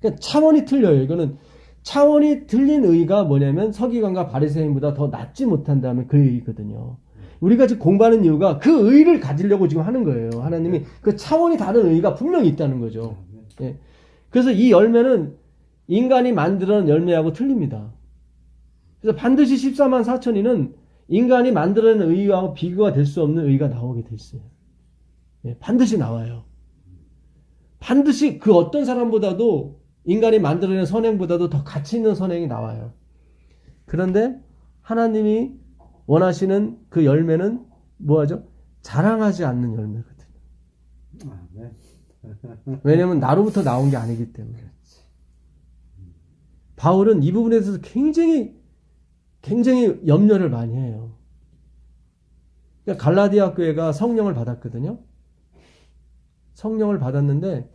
그러니까 차원이 틀려요. 이거는 차원이 틀린 의가 뭐냐면 서기관과 바리새인보다 더 낫지 못한다면 그 의거든요. 우리가 지금 공부하는 이유가 그 의를 가지려고 지금 하는 거예요. 하나님이 그 차원이 다른 의가 분명히 있다는 거죠. 예. 그래서 이 열매는 인간이 만들어낸 열매하고 틀립니다. 그래서 반드시 14만 4천이는 인간이 만들어낸 의하고 비교가 될 수 없는 의가 나오게 돼 있어요. 예, 반드시 나와요. 반드시 그 어떤 사람보다도 인간이 만들어낸 선행보다도 더 가치 있는 선행이 나와요. 그런데 하나님이 원하시는 그 열매는 뭐하죠? 자랑하지 않는 열매거든요. 왜냐하면 나로부터 나온 게 아니기 때문에. 바울은 이 부분에 대해서 굉장히 염려를 많이 해요. 그러니까 갈라디아 교회가 성령을 받았거든요. 성령을 받았는데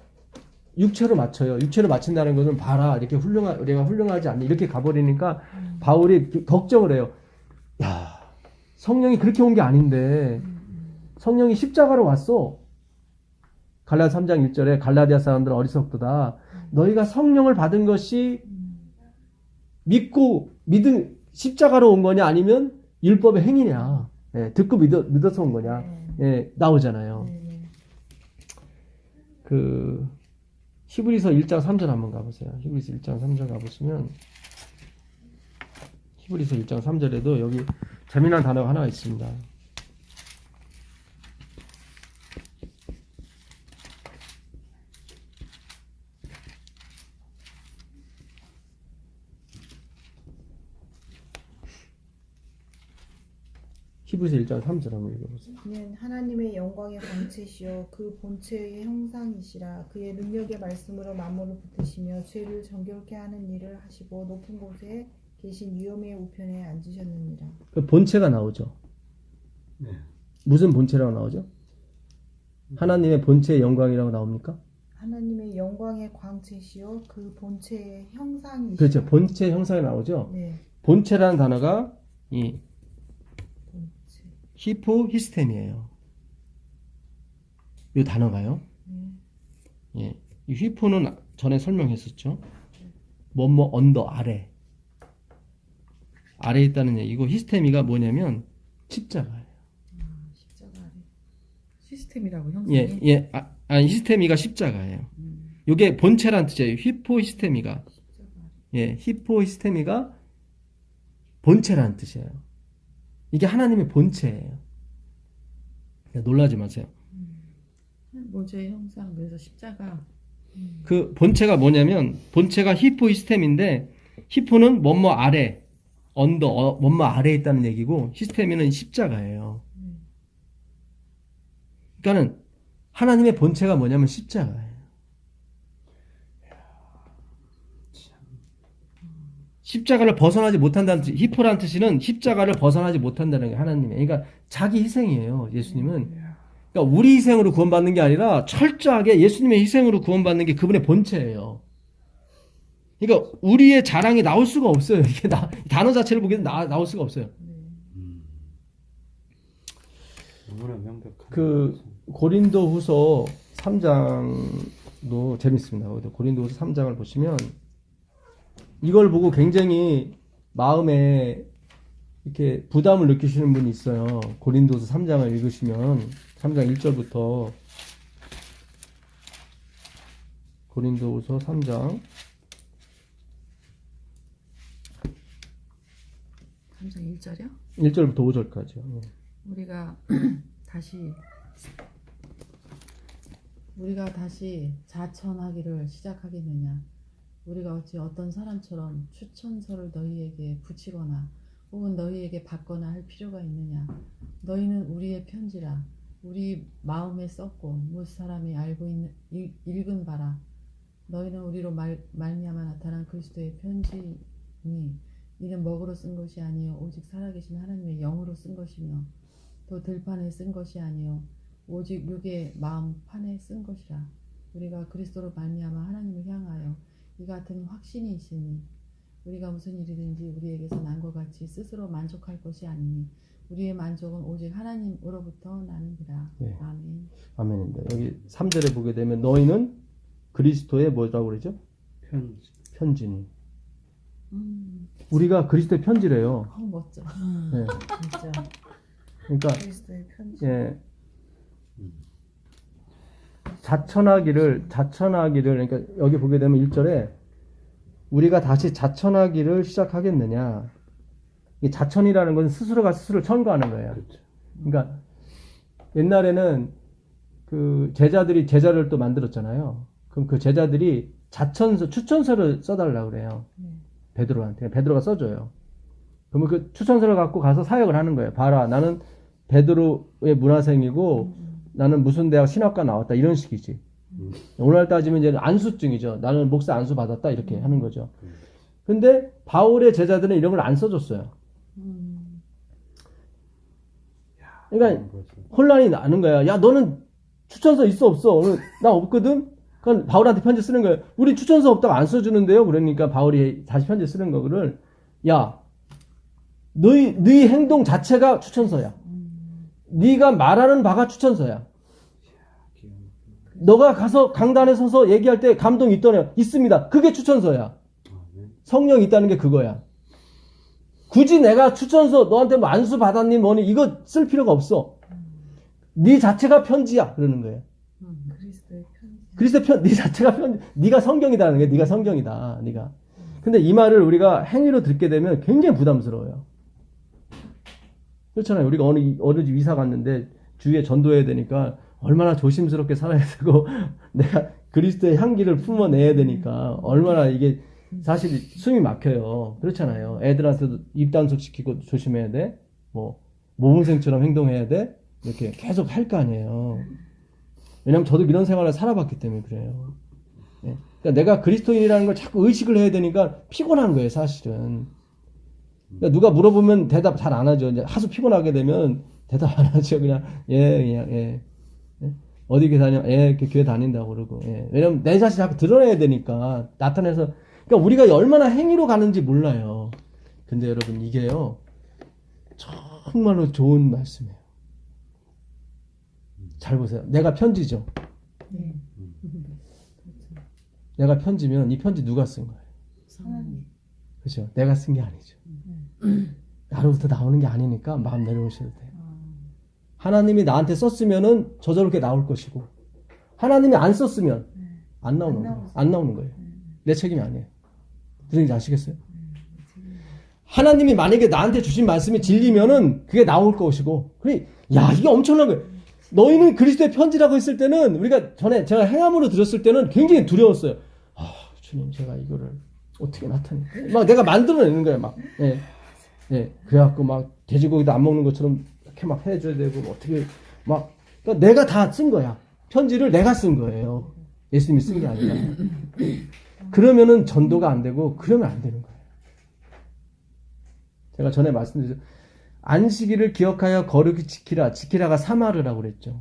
육체로 맞춰요. 육체로 맞춘다는 것은 봐라 이렇게 우리가 훌륭하지 않니 이렇게 가버리니까 바울이 걱정을 해요. 야, 성령이 그렇게 온 게 아닌데 성령이 십자가로 왔어. 갈라디아 3장 1절에 갈라디아 사람들은 어리석도다. 너희가 성령을 받은 것이 믿은 십자가로 온 거냐 아니면 율법의 행위냐. 예, 듣고 믿어서 온 거냐. 예, 나오잖아요. 그 히브리서 1장 3절 한번 가보세요. 히브리서 1장 3절 가보시면 히브리서 1장 3절에도 여기 재미난 단어가 하나 있습니다. 히브리서 1장 3절 한번 읽어보세요. 그는 하나님의 영광의 광채시요 그 본체의 형상이시라. 그의 능력의 말씀으로 만물을 붙드시며 죄를 정결케 하는 일을 하시고 높은 곳에 계신 위엄의 우편에 앉으셨느니라. 그 본체가 나오죠. 네. 무슨 본체라고 나오죠? 하나님의 본체의 영광이라고 나옵니까? 하나님의 영광의 광채시요 그 본체의 형상이시라. 그렇죠. 본체 형상이 나오죠. 네. 본체라는 단어가 이 본체. 히포히스템이에요. 이 단어가요. 네. 예. 이 히포는 전에 설명했었죠. 뭐뭐 언더 아래. 아래에 있다는 얘기고 히스테미가 뭐냐면 십자가예요. 십자가 아래. 시스템이라고 형성이. 예. 아니 히스테미가 십자가예요. 이게 본체란 뜻이에요. 히포히스테미가. 십자가 아래. 예. 히포히스테미가 본체란 뜻이에요. 이게 하나님의 본체예요. 놀라지 마세요. 모세의 형상 그래서 십자가. 그 본체가 뭐냐면 본체가 히포히스템인데 히포는 뭐뭐 아래 언더 뭐뭐 아래에 있다는 얘기고 히스테미는 십자가예요. 그러니까는 하나님의 본체가 뭐냐면 십자가예요. 십자가를 벗어나지 못한다는 뜻, 히포라는 뜻은 십자가를 벗어나지 못한다는 게 하나님의. 그러니까 자기 희생이에요. 예수님은. 그러니까 우리 희생으로 구원받는 게 아니라 철저하게 예수님의 희생으로 구원받는 게 그분의 본체예요. 그러니까 우리의 자랑이 나올 수가 없어요. 이게 단어 자체를 보기에는 나올 수가 없어요. 너무나 명백한. 그 고린도후서 3장도 재밌습니다. 고린도후서 3장을 보시면 이걸 보고 굉장히 마음에 이렇게 부담을 느끼시는 분이 있어요. 고린도서 3장을 읽으시면 3장 1절부터 고린도후서 3장 3장 1절이요? 1절부터 5절까지요. 우리가 다시 자천하기를 시작하겠느냐? 우리가 어찌 어떤 사람처럼 추천서를 너희에게 붙이거나 혹은 너희에게 받거나 할 필요가 있느냐? 너희는 우리의 편지라 우리 마음에 썼고 무엇 사람이 알고 있는 읽은 바라. 너희는 우리로 말미암아 나타난 그리스도의 편지니 이는 먹으로 쓴 것이 아니요 오직 살아계신 하나님의 영으로 쓴 것이며 또 들판에 쓴 것이 아니요 오직 육의 마음 판에 쓴 것이라. 우리가 그리스도로 말미암아 하나님을 향하여 이 같은 확신이 있으니 우리가 무슨 일이든지 우리에게서 난 것 같이 스스로 만족할 것이 아니니 우리의 만족은 오직 하나님으로부터 나느니라. 네. 아멘. 아멘입니다. 여기 3절에 보게 되면 너희는 그리스도의 뭐라고 그러죠? 편지니. 우리가 그리스도의 편지래요. 멋져. 네. 진짜. 그러니까 그리스도의 편지. 예. 자천하기를 그러니까 여기 보게 되면 1절에 우리가 다시 자천하기를 시작하겠느냐. 이 자천이라는 것은 스스로가 스스로를 천거하는 거예요. 그렇죠. 그러니까 옛날에는 그 제자들이 제자를 또 만들었잖아요. 그럼 그 제자들이 추천서를 써달라고 그래요. 베드로한테. 베드로가 써줘요. 그러면 그 추천서를 갖고 가서 사역을 하는 거예요. 봐라, 나는 베드로의 문화생이고 나는 무슨 대학 신학과 나왔다. 이런 식이지. 오늘 따지면 이제 안수증이죠. 나는 목사 안수 받았다. 이렇게 하는 거죠. 근데 바울의 제자들은 이런 걸 안 써줬어요. 그러니까 혼란이 나는 거야. 야, 너는 추천서 있어 없어? 나 없거든? 그건 바울한테 편지 쓰는 거예요. 우리 추천서 없다고 안 써주는데요. 그러니까 바울이 다시 편지 쓰는 거를 야, 너희 행동 자체가 추천서야. 네가 말하는 바가 추천서야. 너가 가서 강단에 서서 얘기할 때 감동이 있더냐? 있습니다. 그게 추천서야. 성령이 있다는 게 그거야. 굳이 내가 추천서 너한테 뭐 안수 받았니 뭐니 이거 쓸 필요가 없어. 네 자체가 편지야. 그러는 거예요. 그리스도의 네 자체가 편지. 네가 성경이다는 게 네가 성경이다. 네가. 근데 이 말을 우리가 행위로 듣게 되면 굉장히 부담스러워요. 그렇잖아요. 우리가 어느 집 이사 갔는데 주위에 전도해야 되니까 얼마나 조심스럽게 살아야 되고 내가 그리스도의 향기를 품어내야 되니까 얼마나 이게 사실 숨이 막혀요. 그렇잖아요. 애들한테도 입단속 시키고 조심해야 돼. 뭐 모범생처럼 행동해야 돼? 이렇게 계속 할 거 아니에요. 왜냐면 저도 이런 생활을 살아봤기 때문에 그래요. 예. 그러니까 내가 그리스도인이라는 걸 자꾸 의식을 해야 되니까 피곤한 거예요, 사실은. 그러니까 누가 물어보면 대답 잘 안 하죠. 이제 하도 피곤하게 되면 대답 안 하죠. 그냥 그냥 예. 어디 교회 다녀? 이렇게 교회 다닌다고 그러고. 예. 왜냐면 내 자신 자꾸 드러내야 되니까 나타내서. 그러니까 우리가 얼마나 행위로 가는지 몰라요. 근데 여러분 이게요 정말로 좋은 말씀이에요. 잘 보세요. 내가 편지죠. 네. 내가 편지면 이 편지 누가 쓴 거예요? 성령님. 그렇죠? 내가 쓴 게 아니죠. 나로부터 나오는 게 아니니까 마음 내려오셔도 돼요. 하나님이 나한테 썼으면은 저절로 나올 것이고 하나님이 안 썼으면 안 나오는 거예요. 안 나오는 거예요. 내 책임이 아니에요. 무슨 얘기인지 아시겠어요? 하나님이 만약에 나한테 주신 말씀이 진리면은 그게 나올 것이고 그래 야 이게 엄청난 거예요. 너희는 그리스도의 편지라고 했을 때는 우리가 전에 제가 행함으로 들었을 때는 굉장히 두려웠어요. 아 주님 제가 이거를 어떻게 나타내? 막 내가 만들어내는 거예요. 막 그래갖고 막 돼지고기도 안 먹는 것처럼 이렇게 막 해줘야 되고 어떻게 막 그러니까 내가 다 쓴 거야. 편지를 내가 쓴 거예요. 예수님이 쓴 게 아니라. 그러면은 전도가 안 되고 그러면 안 되는 거예요. 제가 전에 말씀드렸죠. 안식일을 기억하여 거룩히 지키라. 지키라가 사마르라고 그랬죠.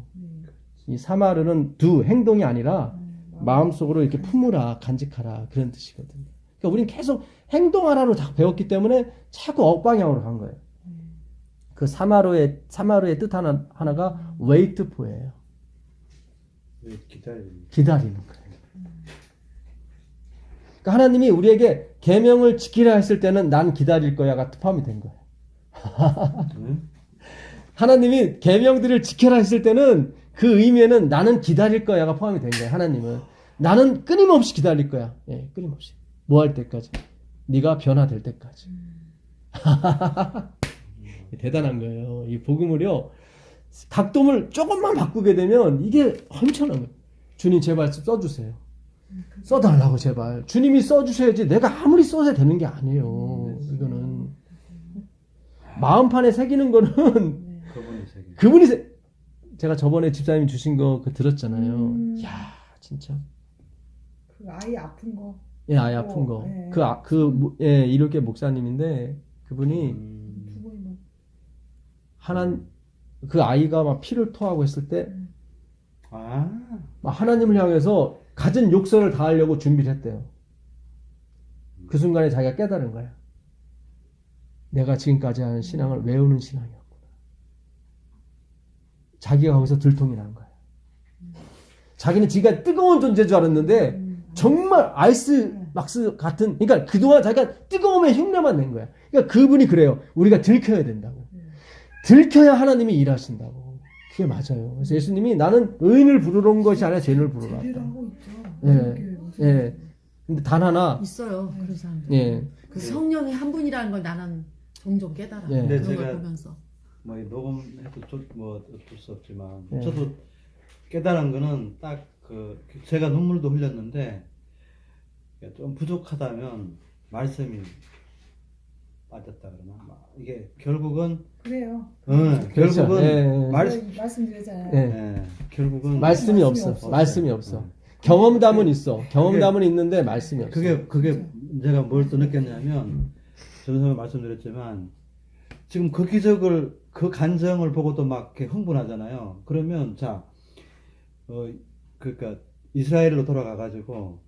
이 사마르는 행동이 아니라 마음속으로 이렇게 품으라, 간직하라 그런 뜻이거든요. 그러니까 우리는 계속 행동하라로 자꾸 배웠기 때문에 자꾸 억방향으로 간 거예요. 그 사마르의 뜻 하나가 웨이트포예요. 기다리는 거예요. 그러니까 하나님이 우리에게 계명을 지키라 했을 때는 난 기다릴 거야가 포함이 된 거예요. 하나님이 계명들을 지켜라 했을 때는 그 의미에는 나는 기다릴 거야가 포함이 된 거예요. 하나님은 나는 끊임없이 기다릴 거야. 예, 끊임없이. 뭐 할 때까지? 네가 변화될 때까지. 대단한 거예요. 이 복음을요. 각도를 조금만 바꾸게 되면 이게 엄청난 거예요. 주님 제발 써주세요. 써달라고 제발. 주님이 써주셔야지 내가 아무리 써야 되는 게 아니에요. 이거는 마음판에 새기는 거는 그분이 제가 저번에 집사님이 주신 거 들었잖아요. 이야 진짜. 그 아이 아픈 거. 예, 아이 아픈 거. 이렇게 목사님인데 그분이 그 아이가 막 피를 토하고 했을 때 막 하나님을 향해서 갖은 욕설을 다 하려고 준비를 했대요. 그 순간에 자기가 깨달은 거야. 내가 지금까지 하는 신앙을 외우는 신앙이었구나. 자기가 거기서 들통이 난 거야. 자기는 지가 뜨거운 존재인 줄 알았는데 정말 아이스박스 같은, 그러니까 그동안 자기가 뜨거움의 흉내만 낸 거야. 그러니까 그분이 그래요. 우리가 들켜야 된다고. 들켜야 하나님이 일하신다고. 그게 맞아요. 그래서 예수님이 나는 의인을 부르러 온 것이 아니라 죄인을 부르러 왔다. 예. 근데 단 하나 있어요. 그런 사람들. 예. 그 성령이 한 분이라는 걸 나는 종종 깨달아. 예. 근데 그런 걸 제가 보면서. 뭐 녹음해도 뭐 어쩔 수 없지만 예. 저도 깨달은 거는 딱 제가 눈물도 흘렸는데 좀 부족하다면 말씀이 빠졌다 그러나 이게 결국은 그래요. 그렇죠. 결국은 예. 말씀드렸잖아요. 예. 결국은 말씀이 없어. 말씀이 없어. 경험담은 있어. 경험담은 있는데 말씀이 없어. 그게 제가 뭘 또 느꼈냐면 전에 말씀드렸지만 지금 그 기적을 그 간증을 보고 또 막 이렇게 흥분하잖아요. 그러면 그러니까 이스라엘로 돌아가 가지고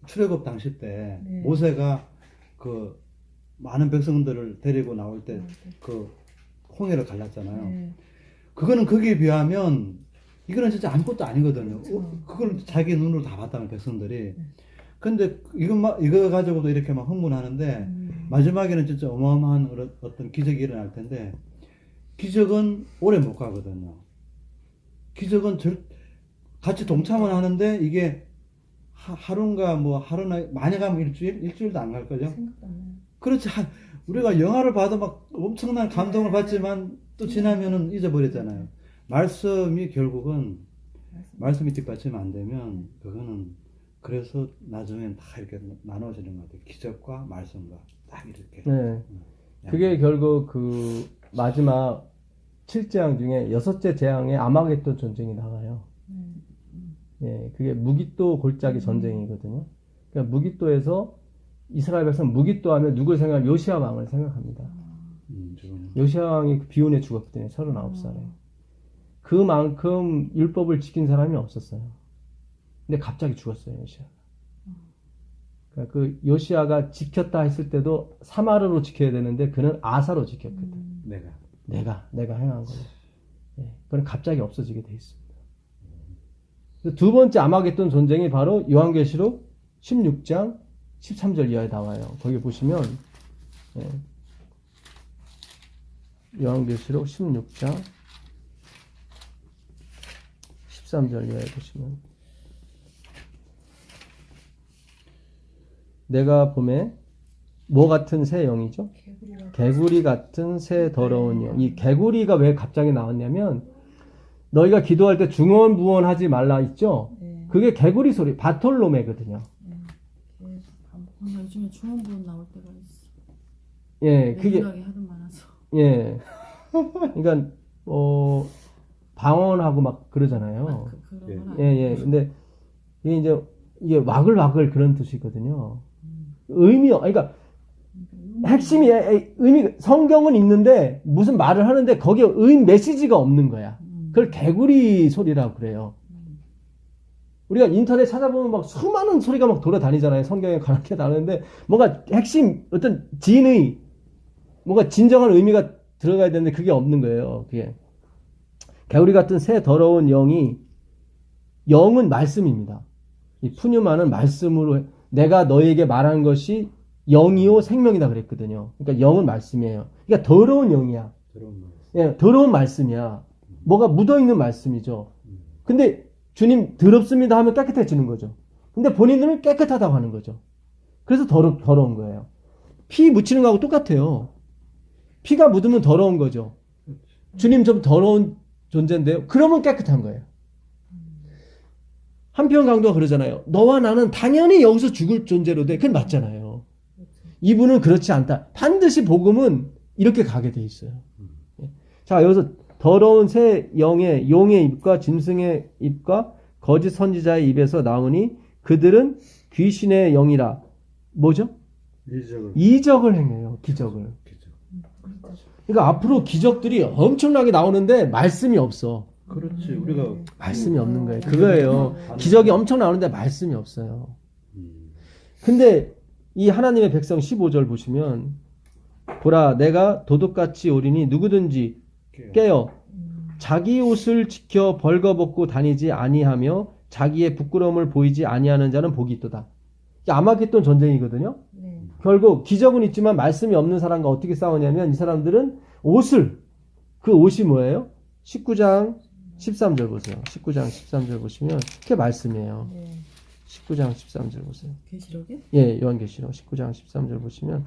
출애굽 당시 때 모세가 그 많은 백성들을 데리고 나올 때 그 홍해를 갈랐잖아요. 그거는 거기에 비하면 이거는 진짜 아무것도 아니거든요. 그걸 자기 눈으로 다 봤다는 백성들이. 근데 이거 가지고도 이렇게 막 흥분하는데 마지막에는 진짜 어마어마한 어떤 기적이 일어날 텐데 기적은 오래 못 가거든요. 기적은 같이 동참은 하는데 이게 하루인가 하루나 많이 가면 일주일도 안 갈 거죠. 그렇지. 우리가 영화를 봐도 막 엄청난 감동을 받지만 또 지나면은 잊어버렸잖아요. 말씀이 결국은 말씀이 뒷받침 안 되면 그거는 그래서 나중엔 다 이렇게 나눠지는 것 같아요. 기적과 말씀과 딱 이렇게. 네. 그게 결국 마지막 7재앙 중에 6째 재앙에 아마겟돈 전쟁이 나와요. 예, 그게 무기또 골짜기 전쟁이거든요. 그러니까 무기또에서 이스라엘 백성 무기또 하면 누굴 생각하면 요시야 왕을 생각합니다. 저거는. 요시야 왕이 비운에 죽었거든요. 39살에. 그만큼 율법을 지킨 사람이 없었어요. 근데 갑자기 죽었어요, 요시야가. 그러니까 그 요시야가 지켰다 했을 때도 사마르로 지켜야 되는데 그는 아사로 지켰거든. 내가 행한 거예요. 예, 그건 갑자기 없어지게 돼 있습니다. 두 번째 아마겟돈 전쟁이 바로 요한계시록 16장 13절 이하에 나와요. 거기 보시면 요한계시록 16장 13절 이하에 보시면 내가 봄에 뭐 같은 새 영이죠? 개구리 같은 새 더러운 영. 이 개구리가 왜 갑자기 나왔냐면 너희가 기도할 때 중언부언하지 말라 있죠? 그게 개구리 소리, 바톨로메거든요. 요즘에 중원부원 나올 때가 있어. 예, 그게 예민하게 하도 많아서. 예. 그러니까 방언하고 막 그러잖아요. 그런 건 예. 근데 이게 이제 이게 와글와글 그런 뜻이거든요. 그러니까 핵심이 의미 성경은 있는데 무슨 말을 하는데 거기에 메시지가 없는 거야. 그걸 개구리 소리라고 그래요. 우리가 인터넷 찾아보면 막 수많은 소리가 막 돌아다니잖아요. 성경에 가르쳐 나누는데 뭔가 핵심 어떤 진의 뭔가 진정한 의미가 들어가야 되는데 그게 없는 거예요. 그게 개구리 같은 새 더러운 영은 말씀입니다. 이 푸뉴마는 말씀으로 내가 너에게 말한 것이 영이요 생명이다 그랬거든요. 그러니까 영은 말씀이에요. 그러니까 더러운 영이야. 예, 더러운 말씀이야. 뭐가 묻어있는 말씀이죠. 근데 주님 더럽습니다 하면 깨끗해지는 거죠. 근데 본인들은 깨끗하다고 하는 거죠. 그래서 더러운 거예요. 피 묻히는 거하고 똑같아요. 피가 묻으면 더러운 거죠. 주님 좀 더러운 존재인데요. 그러면 깨끗한 거예요. 한편 강도가 그러잖아요. 너와 나는 당연히 여기서 죽을 존재로 돼. 그건 맞잖아요. 이분은 그렇지 않다. 반드시 복음은 이렇게 가게 돼 있어요. 자, 여기서 더러운 새 용의 입과 짐승의 입과 거짓 선지자의 입에서 나오니 그들은 귀신의 영이라. 뭐죠? 이적을 행해요. 기적을. 그러니까 앞으로 기적들이 엄청나게 나오는데 말씀이 없어. 그렇지. 우리가 말씀이 없는 거예요. 그거예요. 기적이 엄청 나오는데 말씀이 없어요. 근데 이 하나님의 백성 15절 보시면 보라 내가 도둑같이 오리니 누구든지 깨어 자기 옷을 지켜 벌거벗고 다니지 아니하며 자기의 부끄러움을 보이지 아니하는 자는 복이 있도다. 이게 아마겟돈 전쟁이거든요. 결국 기적은 있지만 말씀이 없는 사람과 어떻게 싸우냐면 이 사람들은 그 옷이 뭐예요? 19장 13절 보세요. 19장 13절 보시면 그게 말씀이에요. 19장 13절 보세요. 계시록에? 예, 요한계시록 19장 13절 보시면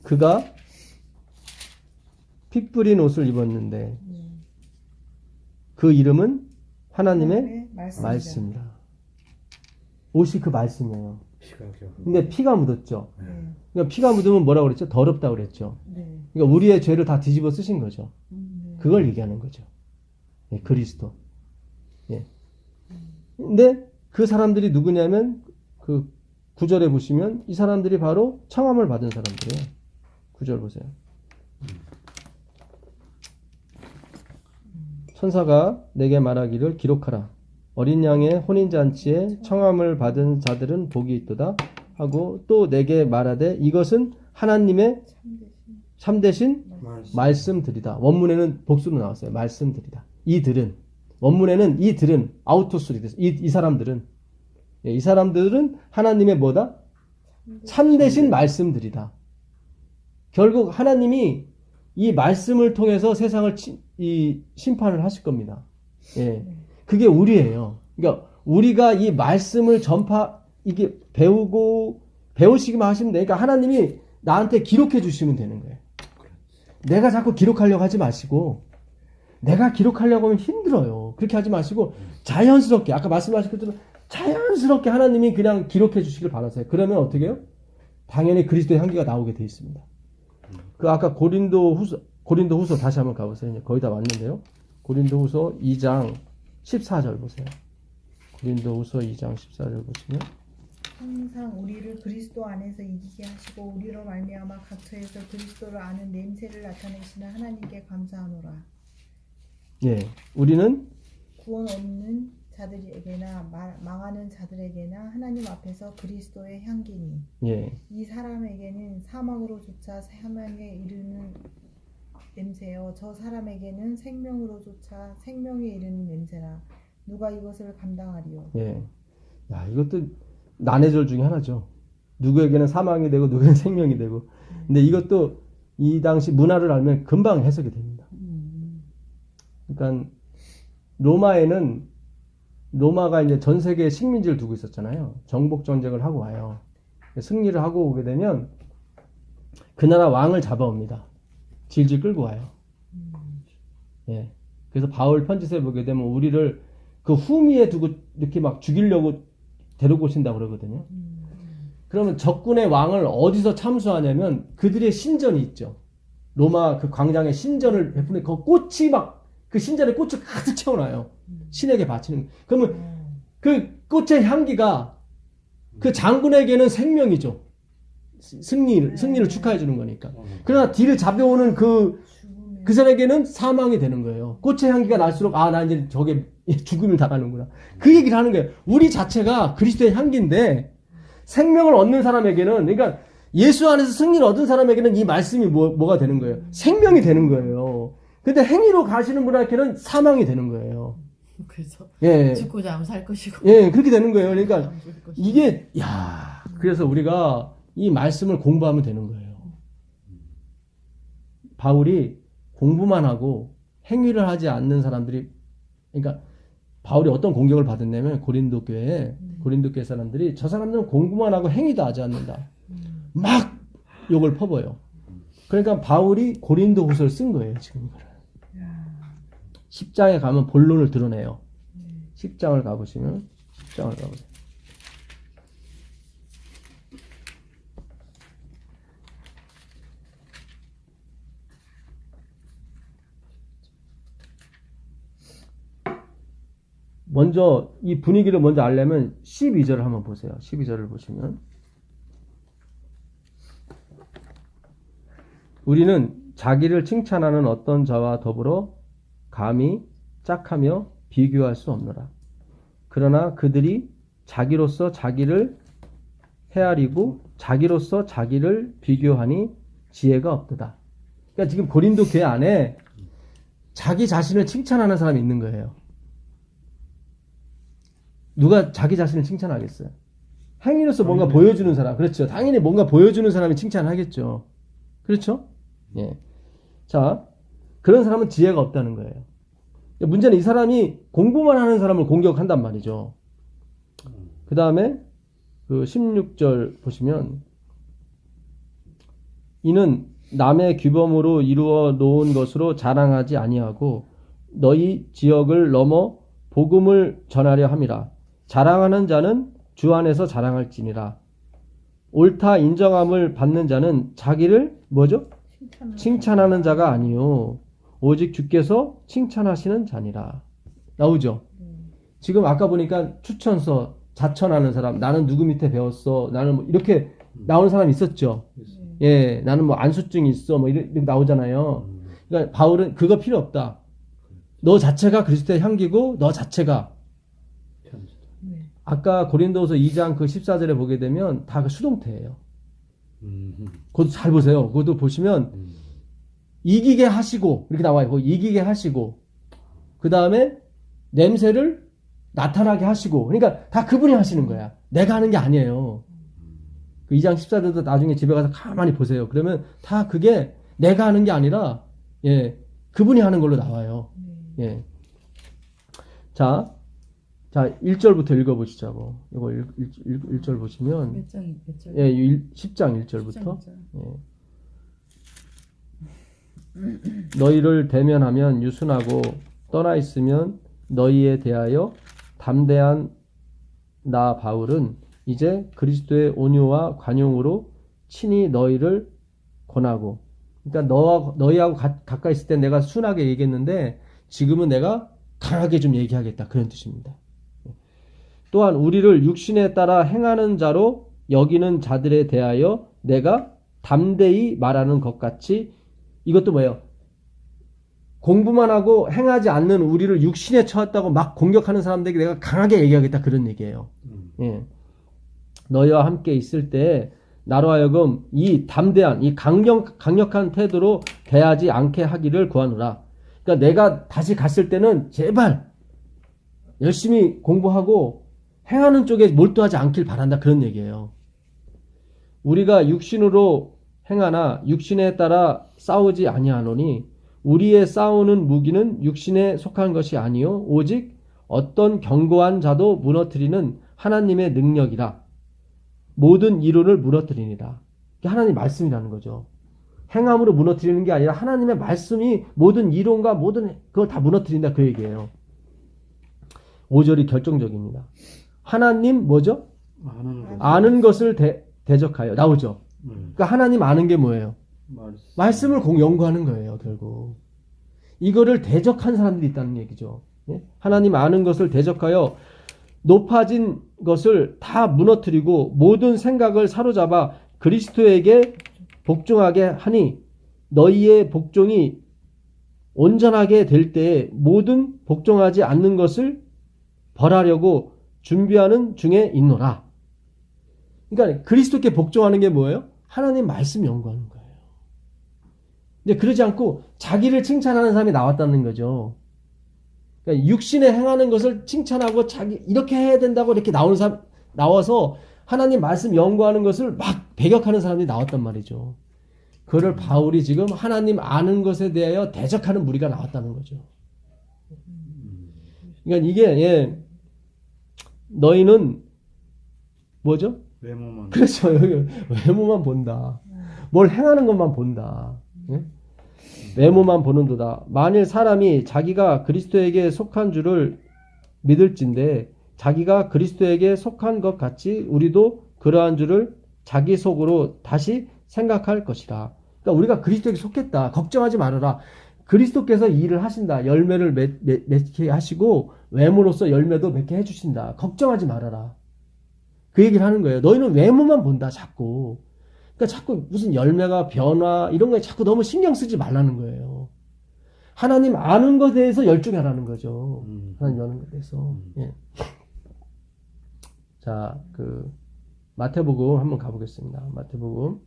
그가 피 뿌린 옷을 입었는데 그 이름은 하나님의 말씀이다. 옷이 그 말씀이에요. 근데 피가 묻었죠. 그러니까 피가 묻으면 뭐라고 그랬죠? 더럽다고 그랬죠. 그러니까 우리의 죄를 다 뒤집어 쓰신 거죠. 그걸 얘기하는 거죠. 예, 그리스도. 예. 근데 그 사람들이 누구냐면 그 9절에 보시면 이 사람들이 바로 청함을 받은 사람들이에요. 9절 보세요. 천사가 내게 말하기를 기록하라. 어린 양의 혼인잔치에 청함을 받은 자들은 복이 있도다 하고 또 내게 말하되 이것은 하나님의 참되신 말씀들이다. 원문에는 복수로 나왔어요. 말씀들이다. 이들은 원문에는 이들은 아우토스리 됐어요. 이 사람들은 이 사람들은 하나님의 뭐다? 참되신 말씀들이다. 결국 하나님이 이 말씀을 통해서 세상을 심판을 하실 겁니다. 예. 그게 우리예요. 그러니까 우리가 이 말씀을 이게 배우시기만 하시면 돼요. 그러니까 하나님이 나한테 기록해 주시면 되는 거예요. 내가 자꾸 기록하려고 하지 마시고, 내가 기록하려고 하면 힘들어요. 그렇게 하지 마시고, 자연스럽게, 아까 말씀하신 것처럼 자연스럽게 하나님이 그냥 기록해 주시길 바라세요. 그러면 어떻게 해요? 당연히 그리스도의 향기가 나오게 돼 있습니다. 그 아까 고린도후서 다시 한번 가보세요. 이제 거의 다 왔는데요. 고린도후서 2장 14절 보세요. 고린도후서 2장 14절 보시면 항상 우리를 그리스도 안에서 이기게 하시고 우리로 말미암아 각처에서 그리스도를 아는 냄새를 나타내시는 하나님께 감사하노라. 예, 우리는 구원 없는 자들에게나 망하는 자들에게나 하나님 앞에서 그리스도의 향기니 예, 이 사람에게는 사망으로조차 사망에 이르는 냄새요 저 사람에게는 생명으로조차 생명에 이르는 냄새라. 누가 이것을 감당하리요. 예. 야, 이것도 난해절 중에 하나죠. 누구에게는 사망이 되고 누구에게는 생명이 되고. 근데 이것도 이 당시 문화를 알면 금방 해석이 됩니다. 그러니까 로마가 이제 전 세계에 식민지를 두고 있었잖아요. 정복 전쟁을 하고 와요. 승리를 하고 오게 되면 그 나라 왕을 잡아옵니다. 질질 끌고 와요. 예. 그래서 바울 편지서에 보게 되면 우리를 그 후미에 두고 이렇게 막 죽이려고 데리고 오신다고 그러거든요. 그러면 적군의 왕을 어디서 참수하냐면 그들의 신전이 있죠. 로마 그 광장에 신전을 베푸는 그 꽃이 막 그 신전에 꽃을 가득 채워놔요. 신에게 바치는. 그러면 그 꽃의 향기가 그 장군에게는 생명이죠. 승리를 축하해 주는 거니까. 그러나 뒤를 잡아오는 그 사람에게는 사망이 되는 거예요. 꽃의 향기가 날수록 나 이제 저게 죽음을 당하는구나. 그 얘기를 하는 거예요. 우리 자체가 그리스도의 향기인데 생명을 얻는 사람에게는, 그러니까 예수 안에서 승리를 얻은 사람에게는 이 말씀이 뭐가 되는 거예요? 생명이 되는 거예요. 근데 행위로 가시는 분에게는 사망이 되는 거예요. 그래서 예. 죽고자 하면 살 것이고. 예, 그렇게 되는 거예요. 그러니까 이게 그래서 우리가 이 말씀을 공부하면 되는 거예요. 바울이 공부만 하고 행위를 하지 않는 사람들이, 그러니까 바울이 어떤 공격을 받았냐면 고린도 교회 사람들이 저 사람들은 공부만 하고 행위도 하지 않는다. 막 욕을 퍼버요. 그러니까 바울이 고린도 후서를 쓴 거예요, 지금 이거를. 10장에 가면 본론을 드러내요. 10장을 가보시면 10장을 가보세요. 먼저 이 분위기를 먼저 알려면 12절을 한번 보세요. 12절을 보시면 우리는 자기를 칭찬하는 어떤 자와 더불어 감히 짝하며 비교할 수 없노라. 그러나 그들이 자기로서 자기를 헤아리고 자기로서 자기를 비교하니 지혜가 없도다. 그러니까 지금 고린도 교회 안에 자기 자신을 칭찬하는 사람이 있는 거예요. 누가 자기 자신을 칭찬하겠어요? 행위로서 뭔가 보여주는 사람. 그렇죠. 당연히 뭔가 보여주는 사람이 칭찬하겠죠. 그렇죠? 예. 자, 그런 사람은 지혜가 없다는 거예요. 문제는 이 사람이 공부만 하는 사람을 공격한단 말이죠. 그 다음에 그 16절 보시면 이는 남의 규범으로 이루어 놓은 것으로 자랑하지 아니하고 너희 지역을 넘어 복음을 전하려 함이라. 자랑하는 자는 주 안에서 자랑할지니라. 옳다 인정함을 받는 자는 자기를 뭐죠? 칭찬하는 자가 아니요 오직 주께서 칭찬하시는 자니라. 나오죠? 지금 아까 보니까 추천서 자천하는 사람, 나는 누구 밑에 배웠어, 나는 뭐 이렇게 나오는 사람이 있었죠. 예, 나는 뭐 안수증이 있어, 뭐 이렇게 나오잖아요. 그러니까 바울은 그거 필요 없다. 너 자체가 그리스도의 향기고 너 자체가. 아까 고린도후서 2장 그 14절에 보게 되면 다 그 수동태예요. 그것도 잘 보세요. 그것도 보시면 이기게 하시고 이렇게 나와요. 거기 이기게 하시고 그 다음에 냄새를 나타나게 하시고, 그러니까 다 그분이 하시는 거야. 내가 하는 게 아니에요. 그 2장 14절도 나중에 집에 가서 가만히 보세요. 그러면 다 그게 내가 하는 게 아니라 그분이 하는 걸로 나와요. 예. 자 1절부터 읽어보시자고. 이거 1절 보시면 몇 장? 10장 1절부터 너희를 대면하면 유순하고 떠나 있으면 너희에 대하여 담대한 나 바울은 이제 그리스도의 온유와 관용으로 친히 너희를 권하고 그러니까 너희하고 가까이 있을 때 내가 순하게 얘기했는데 지금은 내가 강하게 좀 얘기하겠다. 그런 뜻입니다. 또한 우리를 육신에 따라 행하는 자로 여기는 자들에 대하여 내가 담대히 말하는 것 같이, 이것도 뭐예요? 공부만 하고 행하지 않는 우리를 육신에 처했다고 막 공격하는 사람들에게 내가 강하게 얘기하겠다. 그런 얘기예요. 예. 너희와 함께 있을 때 나로 하여금 이 담대한, 이 강력한 태도로 대하지 않게 하기를 구하노라. 그러니까 내가 다시 갔을 때는 제발 열심히 공부하고 행하는 쪽에 몰두하지 않길 바란다. 그런 얘기예요. 우리가 육신으로 행하나 육신에 따라 싸우지 아니하노니 우리의 싸우는 무기는 육신에 속한 것이 아니요 오직 어떤 견고한 자도 무너뜨리는 하나님의 능력이라. 모든 이론을 무너뜨리니라. 이게 하나님 말씀이라는 거죠. 행함으로 무너뜨리는 게 아니라 하나님의 말씀이 모든 이론과 모든 그걸 다 무너뜨린다. 그 얘기예요. 5절이 결정적입니다. 하나님 뭐죠? 아는 것을 대적하여 나오죠. 그러니까 하나님 아는 게 뭐예요? 말씀을 연구하는 거예요. 결국 이거를 대적한 사람들이 있다는 얘기죠. 예? 하나님 아는 것을 대적하여 높아진 것을 다 무너뜨리고 모든 생각을 사로잡아 그리스도에게 복종하게 하니 너희의 복종이 온전하게 될 때에 모든 복종하지 않는 것을 벌하려고 준비하는 중에 있노라. 그러니까 그리스도께 복종하는 게 뭐예요? 하나님 말씀 연구하는 거예요. 근데 그러지 않고 자기를 칭찬하는 사람이 나왔다는 거죠. 그러니까 육신에 행하는 것을 칭찬하고 자기 이렇게 해야 된다고 이렇게 나오는 사람, 나와서 하나님 말씀 연구하는 것을 막 배격하는 사람이 나왔단 말이죠. 그걸 바울이 지금 하나님 아는 것에 대하여 대적하는 무리가 나왔다는 거죠. 그러니까 이게 너희는 뭐죠? 외모만. 그렇죠. 외모만 본다. 뭘 행하는 것만 본다. 예? 외모만 보는도다. 만일 사람이 자기가 그리스도에게 속한 줄을 믿을진데 자기가 그리스도에게 속한 것 같이 우리도 그러한 줄을 자기 속으로 다시 생각할 것이다. 그러니까 우리가 그리스도에게 속했다. 걱정하지 말아라. 그리스도께서 이 일을 하신다. 열매를 맺게 하시고 외모로서 열매도 맺게 해주신다. 걱정하지 말아라. 그 얘기를 하는 거예요. 너희는 외모만 본다. 자꾸. 그러니까 자꾸 무슨 열매가 변화 이런 거에 자꾸 너무 신경 쓰지 말라는 거예요. 하나님 아는 것에 대해서 열중하라는 거죠. 하나님 아는 것에 대해서. 예. 자, 마태복음 한번 가보겠습니다. 마태복음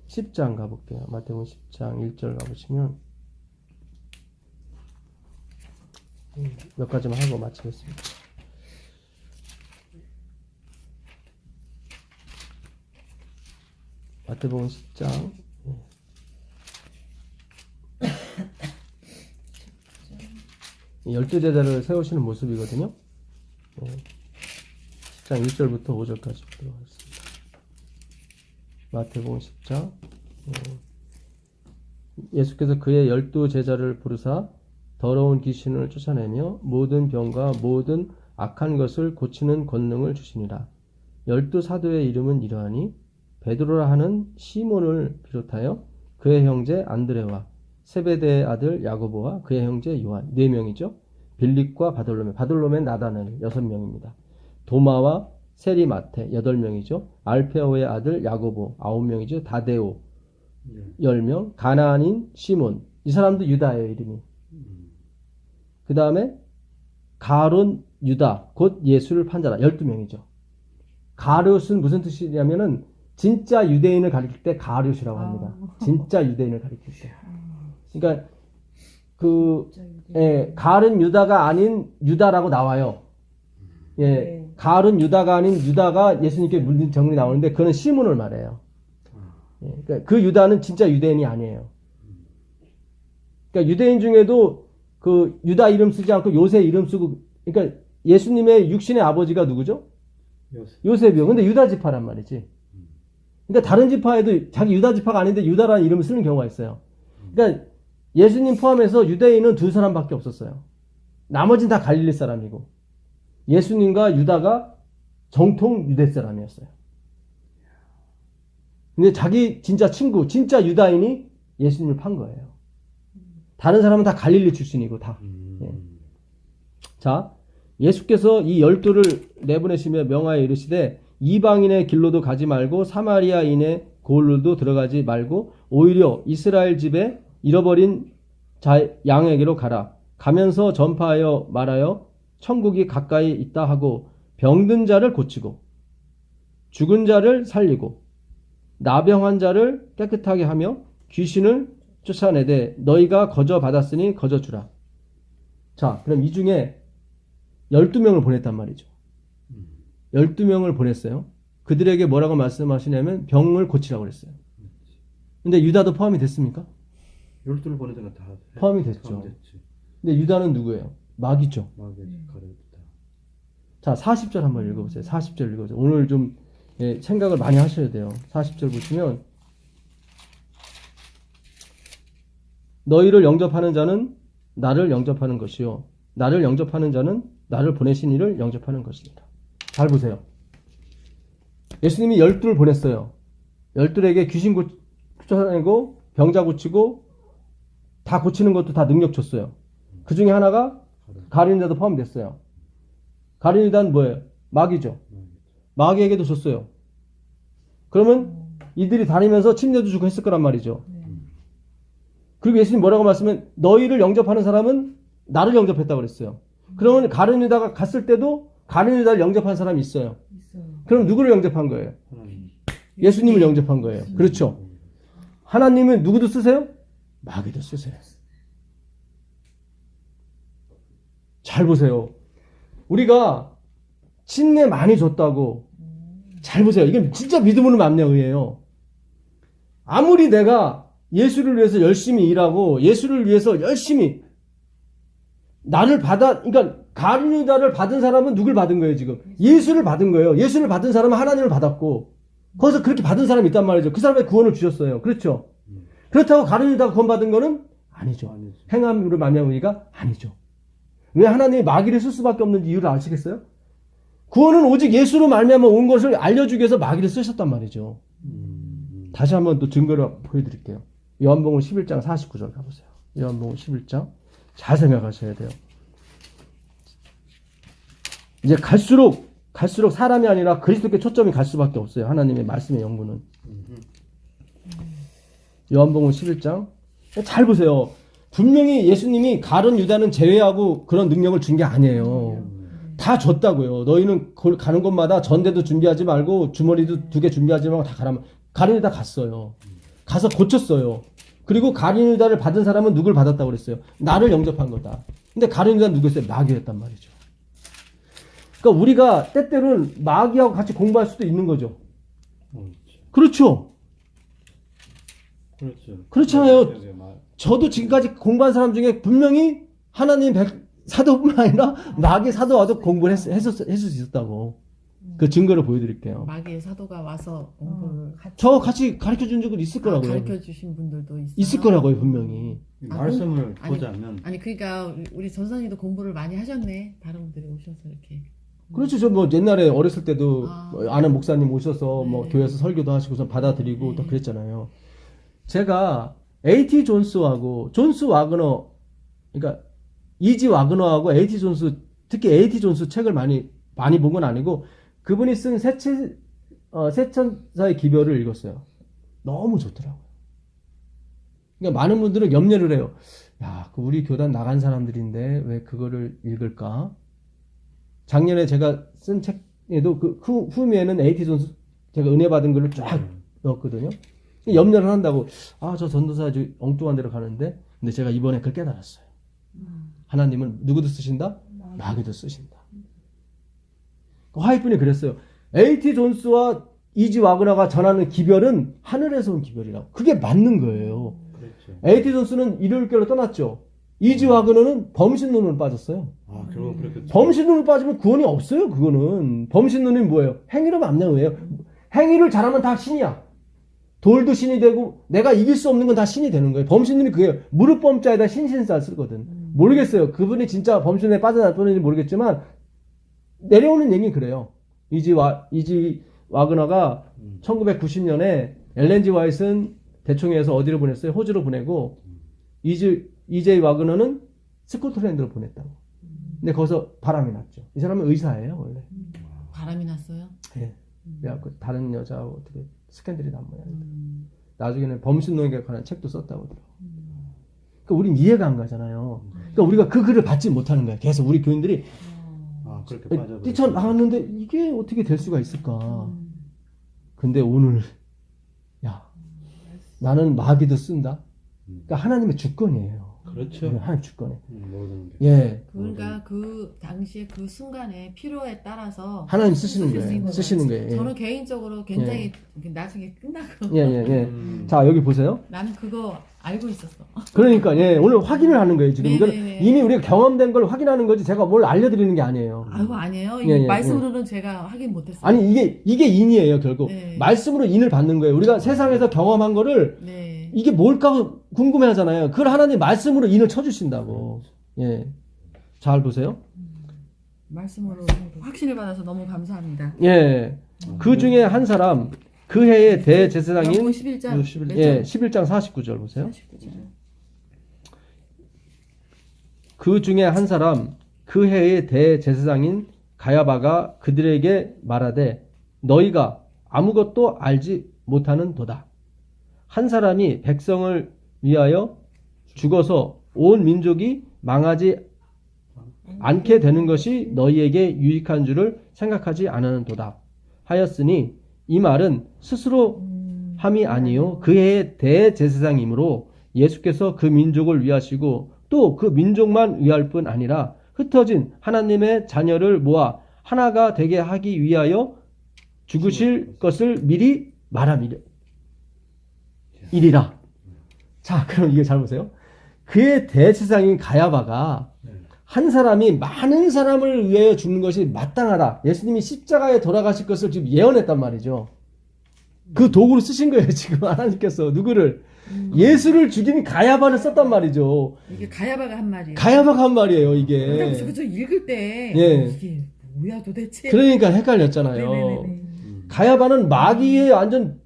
10장 가볼게요. 마태복음 10장 1절 가보시면 몇 가지만 하고 마치겠습니다. 마태복음 10장 12제자를 세우시는 모습이거든요. 10장 1절부터 5절까지 보도록 하겠습니다. 마태복음 10장 예수께서 그의 12제자를 부르사 더러운 귀신을 쫓아내며 모든 병과 모든 악한 것을 고치는 권능을 주시니라. 12사도의 이름은 이러하니 베드로라 하는 시몬을 비롯하여 그의 형제 안드레와 세베대의 아들 야고보와 그의 형제 요한 4명이죠. 빌립과 바돌로메 나다넬 6명입니다. 도마와 세리마테 8명이죠. 알페오의 아들 야고보 9명이죠. 다데오 10명, 가나안인 시몬, 이 사람도 유다예요. 이름이. 그 다음에 가론 유다 곧 예수를 판자라 12명이죠. 가룟은 무슨 뜻이냐면은 진짜 유대인을 가리킬 때 가룟이라고 합니다. 진짜 유대인을 가리킬 때. 그러니까 가룟 유다가 아닌 유다라고 나와요. 예, 가룟 유다가 아닌 유다가 예수님께 물린 정리 나오는데 그는 시몬을 말해요. 예, 그러니까 그 유다는 진짜 유대인이 아니에요. 그러니까 유대인 중에도 그 유다 이름 쓰지 않고 요셉 이름 쓰고, 그러니까 예수님의 육신의 아버지가 누구죠? 요셉이요. 근데 유다 지파란 말이지. 그러니까 다른 지파에도 자기 유다 지파가 아닌데 유다라는 이름을 쓰는 경우가 있어요. 그러니까 예수님 포함해서 유대인은 2사람밖에 없었어요. 나머지는 다 갈릴리 사람이고 예수님과 유다가 정통 유대 사람이었어요. 근데 자기 진짜 친구, 진짜 유다인이 예수님을 판 거예요. 다른 사람은 다 갈릴리 출신이고 다. 예. 자, 예수께서 이 12를 내보내시며 명하여 이르시되 이방인의 길로도 가지 말고 사마리아인의 고을로도 들어가지 말고 오히려 이스라엘 집에 잃어버린 양에게로 가라. 가면서 전파하여 말하여 천국이 가까이 있다 하고 병든 자를 고치고 죽은 자를 살리고 나병한 자를 깨끗하게 하며 귀신을 쫓아내되 너희가 거저 받았으니 거저 주라. 자, 그럼 이 중에 12명을 보냈단 말이죠. 12명을 보냈어요. 그들에게 뭐라고 말씀하시냐면 병을 고치라고 그랬어요. 근데 유다도 포함이 됐습니까? 12를 보내던 다 포함이 됐죠. 근데 유다는 누구예요? 마귀죠. 자, 40절 한번 읽어보세요. 40절 읽어보세요. 오늘 좀 생각을 많이 하셔야 돼요. 40절 보시면 너희를 영접하는 자는 나를 영접하는 것이요 나를 영접하는 자는 나를 보내신 이를 영접하는 것입니다. 잘 보세요. 예수님이 12를 보냈어요. 12에게 귀신 쫓아내고 병자 고치고 다 고치는 것도 다 능력 줬어요. 그 중에 하나가 가룟 유다도 포함됐어요. 가룟 유다는 뭐예요? 마귀죠. 마귀에게도 줬어요. 그러면 이들이 다니면서 침례도 주고 했을 거란 말이죠. 그리고 예수님 뭐라고 말씀하면 너희를 영접하는 사람은 나를 영접했다고 그랬어요. 그러면 가룟 유다가 갔을 때도 가룟 유다를 영접한 사람이 있어요. 그럼 누구를 영접한 거예요? 예수님을 영접한 거예요. 그렇죠. 하나님은 누구도 쓰세요? 마귀도 쓰세요. 잘 보세요. 우리가 침례 많이 줬다고 잘 보세요. 이건 진짜 믿음으로 맘내의예요. 아무리 내가 예수를 위해서 열심히 일하고 예수를 위해서 열심히 나를 그러니까 가룟 유다를 받은 사람은 누굴 받은 거예요, 지금? 예수를 받은 거예요. 예수를 받은 사람은 하나님을 받았고 거기서 그렇게 받은 사람이 있단 말이죠. 그 사람의 구원을 주셨어요. 그렇죠? 그렇다고 가룟 유다가 구원받은 거는 아니죠. 행함으로 말미암은 의가 아니죠. 왜 하나님이 마귀를 쓸 수밖에 없는지 이유를 아시겠어요? 구원은 오직 예수로 말미암아 온 것을 알려주기 위해서 마귀를 쓰셨단 말이죠. 다시 한번 또 증거를 보여드릴게요. 요한복음 11장 49절 가보세요. 요한복음 11장 잘 생각하셔야 돼요. 이제 갈수록 사람이 아니라 그리스도께 초점이 갈 수밖에 없어요. 하나님의 말씀의 연구는. 요한복음 11장 잘 보세요. 분명히 예수님이 가룟 유다는 제외하고 그런 능력을 준 게 아니에요. 다 줬다고요. 너희는 가는 곳마다 전대도 준비하지 말고 주머니도 2개 준비하지 말고 다 가라면 가룟 유다 갔어요. 가서 고쳤어요. 그리고 가룟 유다를 받은 사람은 누굴 받았다고 그랬어요? 나를 영접한 거다. 근데 가룟 유다는 누구였어요? 마귀였단 말이죠. 그러니까 우리가 때때로는 마귀하고 같이 공부할 수도 있는 거죠. 그렇죠. 그렇잖아요. 저도 지금까지 공부한 사람 중에 분명히 하나님 사도뿐만 아니라 마귀 사도와도 공부를 했을 수 있었다고. 그 증거를 보여드릴게요. 마귀의 사도가 와서 공부를 저 같이 가르쳐 준 적은 있을 거라고요. 가르쳐 주신 분들도 있을 거라고요, 분명히. 말씀을 보자면 그러니까 우리 전사님도 공부를 많이 하셨네. 다른 분들이 오셔서 이렇게. 그렇죠. 저 뭐 옛날에 어렸을 때도 아는 목사님 오셔서 뭐 네. 교회에서 설교도 하시고서 받아들이고 네. 또 그랬잖아요. 제가 A.T. 존스하고 존스 와그너, 그러니까 이지 와그너하고 A.T. 존스, 특히 A.T. 존스 책을 많이 본 건 아니고 그분이 쓴 세천사의 기별을 읽었어요. 너무 좋더라고요. 그러니까 많은 분들은 염려를 해요. 야, 우리 교단 나간 사람들인데 왜 그거를 읽을까? 작년에 제가 쓴 책에도 그 후미에는 A.T. 존스 제가 은혜 받은 걸로 쫙 넣었거든요. 염려를 한다고, 저 전도사 아주 엉뚱한 데로 가는데, 근데 제가 이번에 그걸 깨달았어요. 하나님은 누구도 쓰신다? 마귀도 쓰신다. 화이트분이 그랬어요. A.T. 존스와 이지 와그너가 전하는 기별은 하늘에서 온 기별이라고. 그게 맞는 거예요. 그렇죠. A.T. 존스는 일요일교로 떠났죠. 이지 와그너는 범신론으로 빠졌어요. 결국 그렇게 범신론으로 빠지면 구원이 없어요. 그거는. 범신론이 뭐예요? 행위로 만나는 거예요. 행위를 잘하면 다 신이야. 돌도 신이 되고 내가 이길 수 없는 건 다 신이 되는 거예요. 범신론이 그게 무릎 범자에다 신신사 쓰거든. 모르겠어요. 그분이 진짜 범신론에 빠져나왔는지 모르겠지만 내려오는 얘기 그래요. 이지 와그너가 1990년에 엘렌 지 화이트는 대총회에서 어디로 보냈어요? 호주로 보내고 이제 와그너는 스코틀랜드로 보냈다고. 근데 거기서 바람이 났죠. 이 사람은 의사예요 원래. 바람이 났어요. 예. 그래갖고 다른 여자하고 어떻게 스캔들이 난 모양이다. 나중에는 범신론에 관한 책도 썼다고 하더라고. 그러니까 우린 이해가 안 가잖아요. 그러니까 우리가 그 글을 받지 못하는 거야. 계속 우리 교인들이 아, 그렇게 빠져버렸어요. 뛰쳐나갔는데 이게 어떻게 될 수가 있을까. 근데 오늘 야 나는 마귀도 쓴다. 그러니까 하나님의 주권이에요. 그렇죠. 하나님 주권에. 모든 게. 예. 그러니까 그 당시에 그 순간에 필요에 따라서 하나님 쓰시는 쓸수 있는 거예요. 거예요. 쓰시는 거예요. 예. 저는 개인적으로 굉장히 나중에 끝나고 예, 예, 예. 자, 여기 보세요. 나는 그거 알고 있었어. 그러니까, 예, 오늘 확인을 하는 거예요, 지금. 이건 네네네. 이미 우리가 경험된 걸 확인하는 거지, 제가 뭘 알려드리는 게 아니에요. 아이고 아니에요. 예, 이 예, 말씀으로는 제가 확인 못했어요. 아니, 이게 인이에요, 결국. 네. 말씀으로 인을 받는 거예요. 우리가 세상에서 경험한 거를 네. 이게 뭘까 궁금해 하잖아요. 그걸 하나님 말씀으로 인을 쳐주신다고. 예. 잘 보세요. 말씀으로 확신을 받아서 너무 감사합니다. 예. 그 중에 한 사람, 그 해의 대제사장인, 연고 11장 11장. 예, 11장 49절 보세요. 49절. 그 중에 한 사람 그 해의 대제사장인 가야바가 그들에게 말하되 너희가 아무것도 알지 못하는 도다. 한 사람이 백성을 위하여 죽어서 온 민족이 망하지 않게 되는 것이 너희에게 유익한 줄을 생각하지 않은 도다. 하였으니 이 말은 스스로 함이 아니요 그 해의 대제사장이므로 예수께서 그 민족을 위하시고 또 그 민족만 위할 뿐 아니라 흩어진 하나님의 자녀를 모아 하나가 되게 하기 위하여 죽으실 것을 미리 말함이리라. 자, 그럼 이게 잘 보세요. 그의 대제사장인 가야바가 한 사람이 많은 사람을 위하여 죽는 것이 마땅하다. 예수님이 십자가에 돌아가실 것을 지금 예언했단 말이죠. 그 도구로 쓰신 거예요, 지금 하나님께서. 누구를? 예수를 죽인 가야바를 썼단 말이죠. 이게 가야바가 한 말이에요. 가야바가 한 말이에요, 이게. 그러니까 저 읽을 때 예. 이게 뭐야 도대체. 그러니까 헷갈렸잖아요. 네네네네. 가야바는 마귀의 완전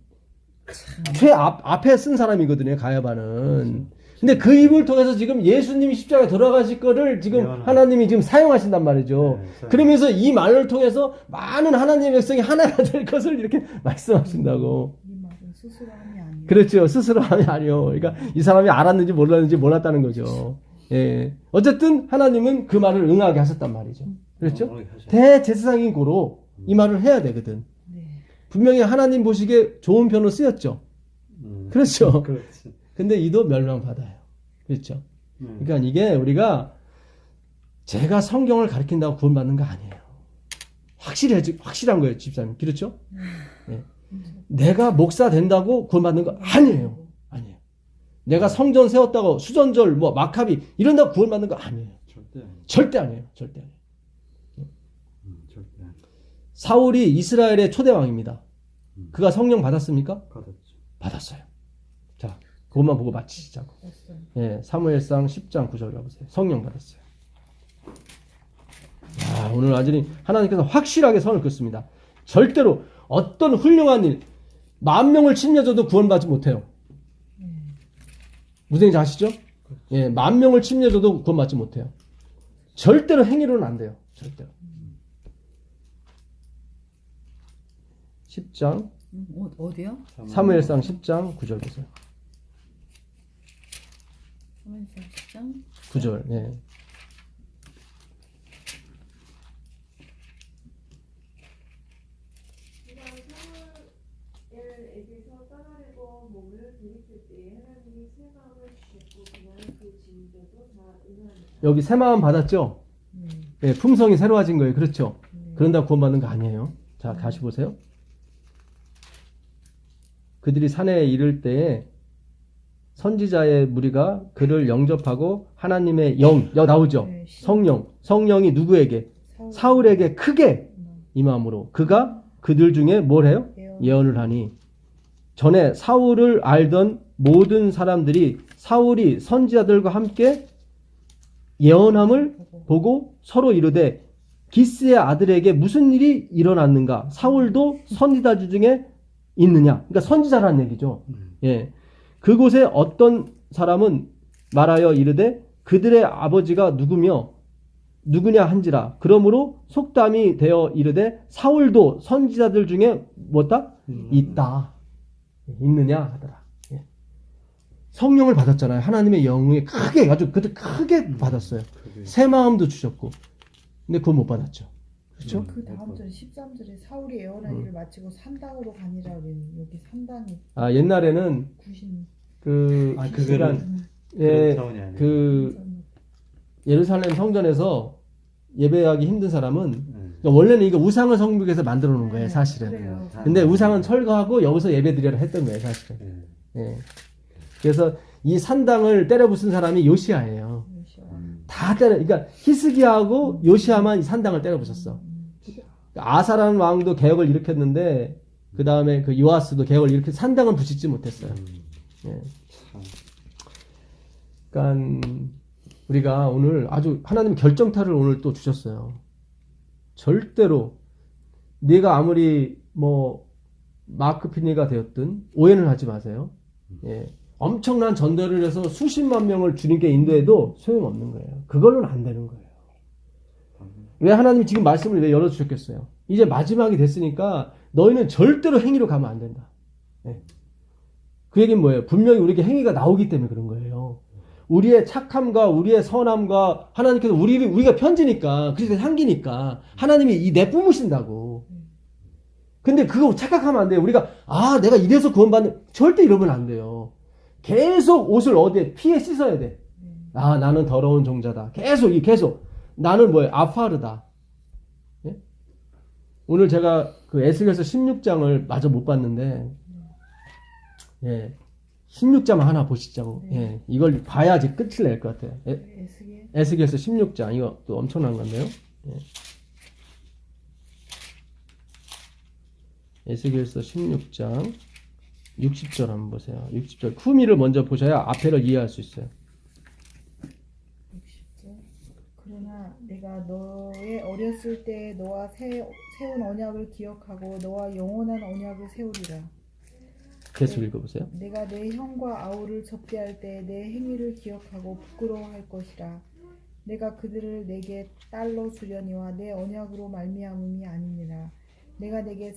앞에 쓴 사람이거든요, 가야바는. 근데 그 입을 통해서 지금 예수님이 십자가에 돌아가실 거를 지금 예언하는. 하나님이 지금 사용하신단 말이죠. 네, 그러면서 이 말을 통해서 많은 하나님의 백성이 하나가 될 것을 이렇게 말씀하신다고. 이 말은 스스로 함이 아니에요. 그렇죠. 스스로 함이 아니요. 그러니까 이 사람이 알았는지 몰랐는지 몰랐다는 거죠. 예. 어쨌든 하나님은 그 말을 응하게 하셨단 말이죠. 그렇죠? 대제사장인 고로 이 말을 해야 되거든. 네. 분명히 하나님 보시기에 좋은 편으로 쓰였죠. 그렇죠. 그렇지. 근데 이도 멸망받아요. 그렇죠. 그러니까 이게 우리가 제가 성경을 가르친다고 구원받는 거 아니에요. 확실한 거예요, 집사님. 그렇죠? 예. 내가 목사 된다고 구원받는 거 아니에요. 아니에요. 내가 성전 세웠다고 수전절, 뭐 마카비 이런다고 구원받는 거 아니에요. 절대 아니에요. 절대 아니에요. 절대 아니에요. 사울이 이스라엘의 초대 왕입니다. 그가 성령 받았습니까? 받았죠. 받았어요. 자, 그것만 보고 마치자고. 예, 사무엘상 10장 9절 가보세요. 성령 받았어요. 야, 오늘 완전히 하나님께서 확실하게 선을 긋습니다. 절대로 어떤 훌륭한 일, 10,000명을 침례줘도 구원받지 못해요. 무슨 얘기인지 아시죠? 예, 10,000명을 침례줘도 구원받지 못해요. 절대로 행위로는 안 돼요. 절대로. 10장 어디요? 사무엘상 10장 9절 보세요. 사무엘상 10장 9절. 예. 사무엘에게서 떠나려고 몸을 돌이킬 때에 하나님이 새 마음을 주셨고 그날은 그 징조도 다 응하니라. 여기 새 마음 받았죠? 예, 품성이 새로워진 거예요. 그렇죠? 그런다고 구원받는 거 아니에요. 자, 다시 보세요. 그들이 산에 이를 때에 선지자의 무리가 그를 영접하고 하나님의 영 나오죠? 성령이 누구에게? 사울에게 크게 임함으로 그가 그들 중에 뭘 해요? 예언을 하니 전에 사울을 알던 모든 사람들이 사울이 선지자들과 함께 예언함을 보고 서로 이르되 기스의 아들에게 무슨 일이 일어났는가? 사울도 선지자 중에 있느냐? 그러니까 선지자라는 얘기죠. 예. 그곳에 어떤 사람은 말하여 이르되 그들의 아버지가 누구냐 한지라. 그러므로 속담이 되어 이르되 사울도 선지자들 중에 뭐다? 있다. 있느냐 하더라. 예. 성령을 받았잖아요. 하나님의 영에 크게 아주 그때 크게 받았어요. 새 마음도 주셨고. 근데 그건 못 받았죠. 그렇죠? 그 다음 절 13절에 사울이 애원한 일을 마치고 산당으로 가니라 그래요. 여기 산당이 아, 옛날에는 구신. 그 그거는 시간 그런 예, 차원이 아니에요. 그 예루살렘 성전에서 예배하기 힘든 사람은 네. 그러니까 원래는 이거 우상을 성벽에서 만들어 놓은 거예요, 사실은. 그래요. 근데 우상은 철거하고 여기서 예배 드리라 했던 거예요, 사실은. 네. 예. 그래서 이 산당을 때려 부순 사람이 요시아예요. 다 때려, 그러니까 히스기야하고 요시아만 이 산당을 때려 부쉈어. 아사라는 왕도 개혁을 일으켰는데 그 다음에 그 요아스도 개혁을 일으켜 산당은 부시지 못했어요. 예. 그러니까 우리가 오늘 아주 하나님 결정타를 오늘 또 주셨어요. 절대로 네가 아무리 뭐 마크 피니가 되었든 오해는 하지 마세요. 예. 엄청난 전도를 해서 수십만 명을 주님께 인도해도 소용없는 거예요. 그걸로는 안 되는 거예요. 왜 하나님이 지금 말씀을 왜 열어주셨겠어요? 이제 마지막이 됐으니까 너희는 절대로 행위로 가면 안 된다. 예. 그 얘기는 뭐예요? 분명히 우리에게 행위가 나오기 때문에 그런 거예요. 우리의 착함과 우리의 선함과 하나님께서 우리가 편지니까 그리스도의 향기니까 하나님이 이 내뿜으신다고. 근데 그거 착각하면 안 돼요. 우리가 내가 이래서 구원받는 절대 이러면 안 돼요. 계속 옷을 어디에 피에 씻어야 돼. 나는 더러운 종자다. 계속 나는 뭐예요? 아파르다. 예? 오늘 제가 그 에스겔서 16장을 마저 못 봤는데 예. 16장 하나 보시자고. 예. 이걸 봐야지 끝을 낼 것 같아요. 에스겔서 16장 이거 또 엄청난 건데요. 예. 에스겔서 16장 60절 한번 보세요. 60절 후미를 먼저 보셔야 앞에를 이해할 수 있어요. 60절. 그러나 내가 너의 어렸을 때 너와 세운 언약을 기억하고 너와 영원한 언약을 세우리라. 계속 읽어보세요. 내가 내 형과 아우를 접대할 때 내 행위를 기억하고 부끄러워할 것이라. 내가 그들을 내게 딸로 주려니와 내 언약으로 말미암음이 아니니라. 내가 내게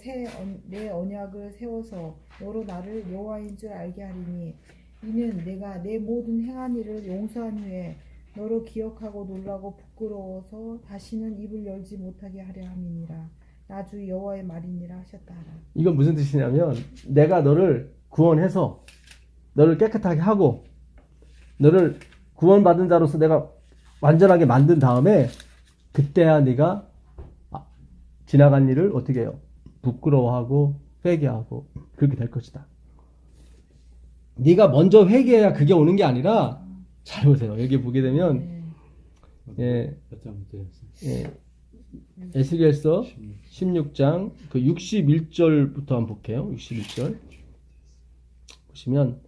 내 언약을 세워서 너로 나를 여호와인 줄 알게 하리니 이는 내가 내 모든 행한 일을 용서한 후에 너로 기억하고 놀라고 부끄러워서 다시는 입을 열지 못하게 하려 함이니라. 나주 여호와의 말이니라 하셨다 하라. 이건 무슨 뜻이냐면 내가 너를 구원해서 너를 깨끗하게 하고 너를 구원받은 자로서 내가 완전하게 만든 다음에 그때야 네가 지나간 일을 어떻게 해요? 부끄러워하고 회개하고 그렇게 될 것이다. 네가 먼저 회개해야 그게 오는 게 아니라 잘 보세요. 여기 보게 되면 예, 에스겔서 16장 그 61절부터 한번 볼게요. 61절 보시면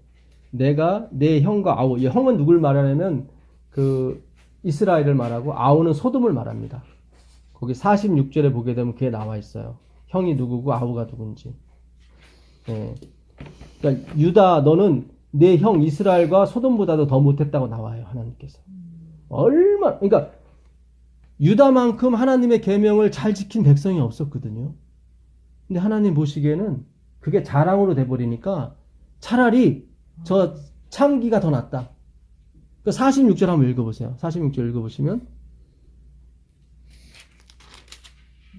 내가 내 형과 아우, 이 형은 누굴 말하냐면 그 이스라엘을 말하고 아우는 소돔을 말합니다. 거기 46절에 보게 되면 그게 나와 있어요. 형이 누구고 아우가 누군지. 예. 그러니까 유다 너는 내 형 이스라엘과 소돔보다도 더 못했다고 나와요. 하나님께서. 그러니까 유다만큼 하나님의 계명을 잘 지킨 백성이 없었거든요. 근데 하나님 보시기에는 그게 자랑으로 돼버리니까 차라리 저 창기가 더 낫다. 그 46절 한번 읽어보세요. 46절 읽어보시면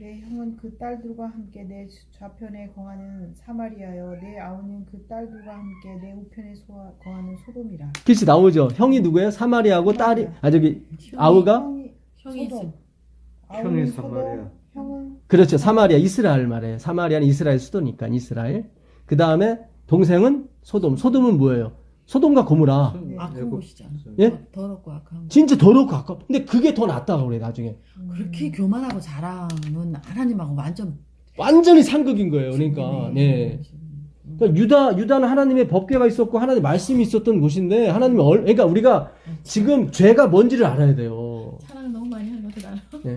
내 형은 그 딸들과 함께 내 좌편에 거하는 사마리아여 내 아우는 그 딸들과 함께 내 우편에 거하는 소돔이라. 글씨 나오죠. 형이 누구예요? 사마리아고 딸이 아우가 형이 소돔. 형이 사마리아. 형은 그렇죠. 사마리아 이스라엘 말이에요. 사마리아는 이스라엘 수도니까 이스라엘. 그 다음에 동생은 소돔. 소돔은 뭐예요? 소돔과 고모라. 악한 곳이잖아. 예? 더럽고 악한 곳. 진짜 더럽고 아깝. 근데 그게 더 낫다고 그래 나중에. 그렇게 교만하고 자랑은 하나님하고 완전히 상극인 거예요. 그러니까 네. 그러니까 유다는 하나님의 법궤가 있었고 하나님의 말씀이 있었던 곳인데 하나님이 그러니까 우리가 지금 죄가 뭔지를 알아야 돼요. 사랑을 너무 많이 하는 것도 나는. 네.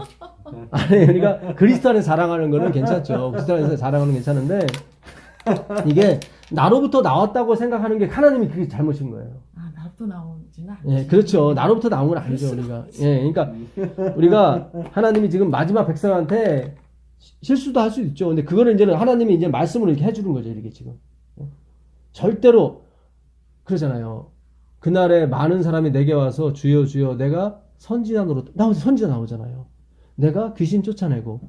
아니 그러니까 그리스도 안에서 자랑하는 거는 괜찮죠. 그리스도 안에서 자랑하는 건 괜찮은데 이게 나로부터 나왔다고 생각하는 게 하나님이 그게 잘못인 거예요. 아, 나도 나오지는 않지. 예, 그렇죠. 나로부터 나온 건 아니죠, 우리가. 예, 그러니까 우리가 하나님이 지금 마지막 백성한테 실수도 할 수 있죠. 근데 그거는 이제는 하나님이 이제 말씀으로 이렇게 해주는 거죠, 이렇게 지금. 절대로 그러잖아요. 그날에 많은 사람이 내게 와서 주여 주여 내가 선지자 나오잖아요. 내가 귀신 쫓아내고.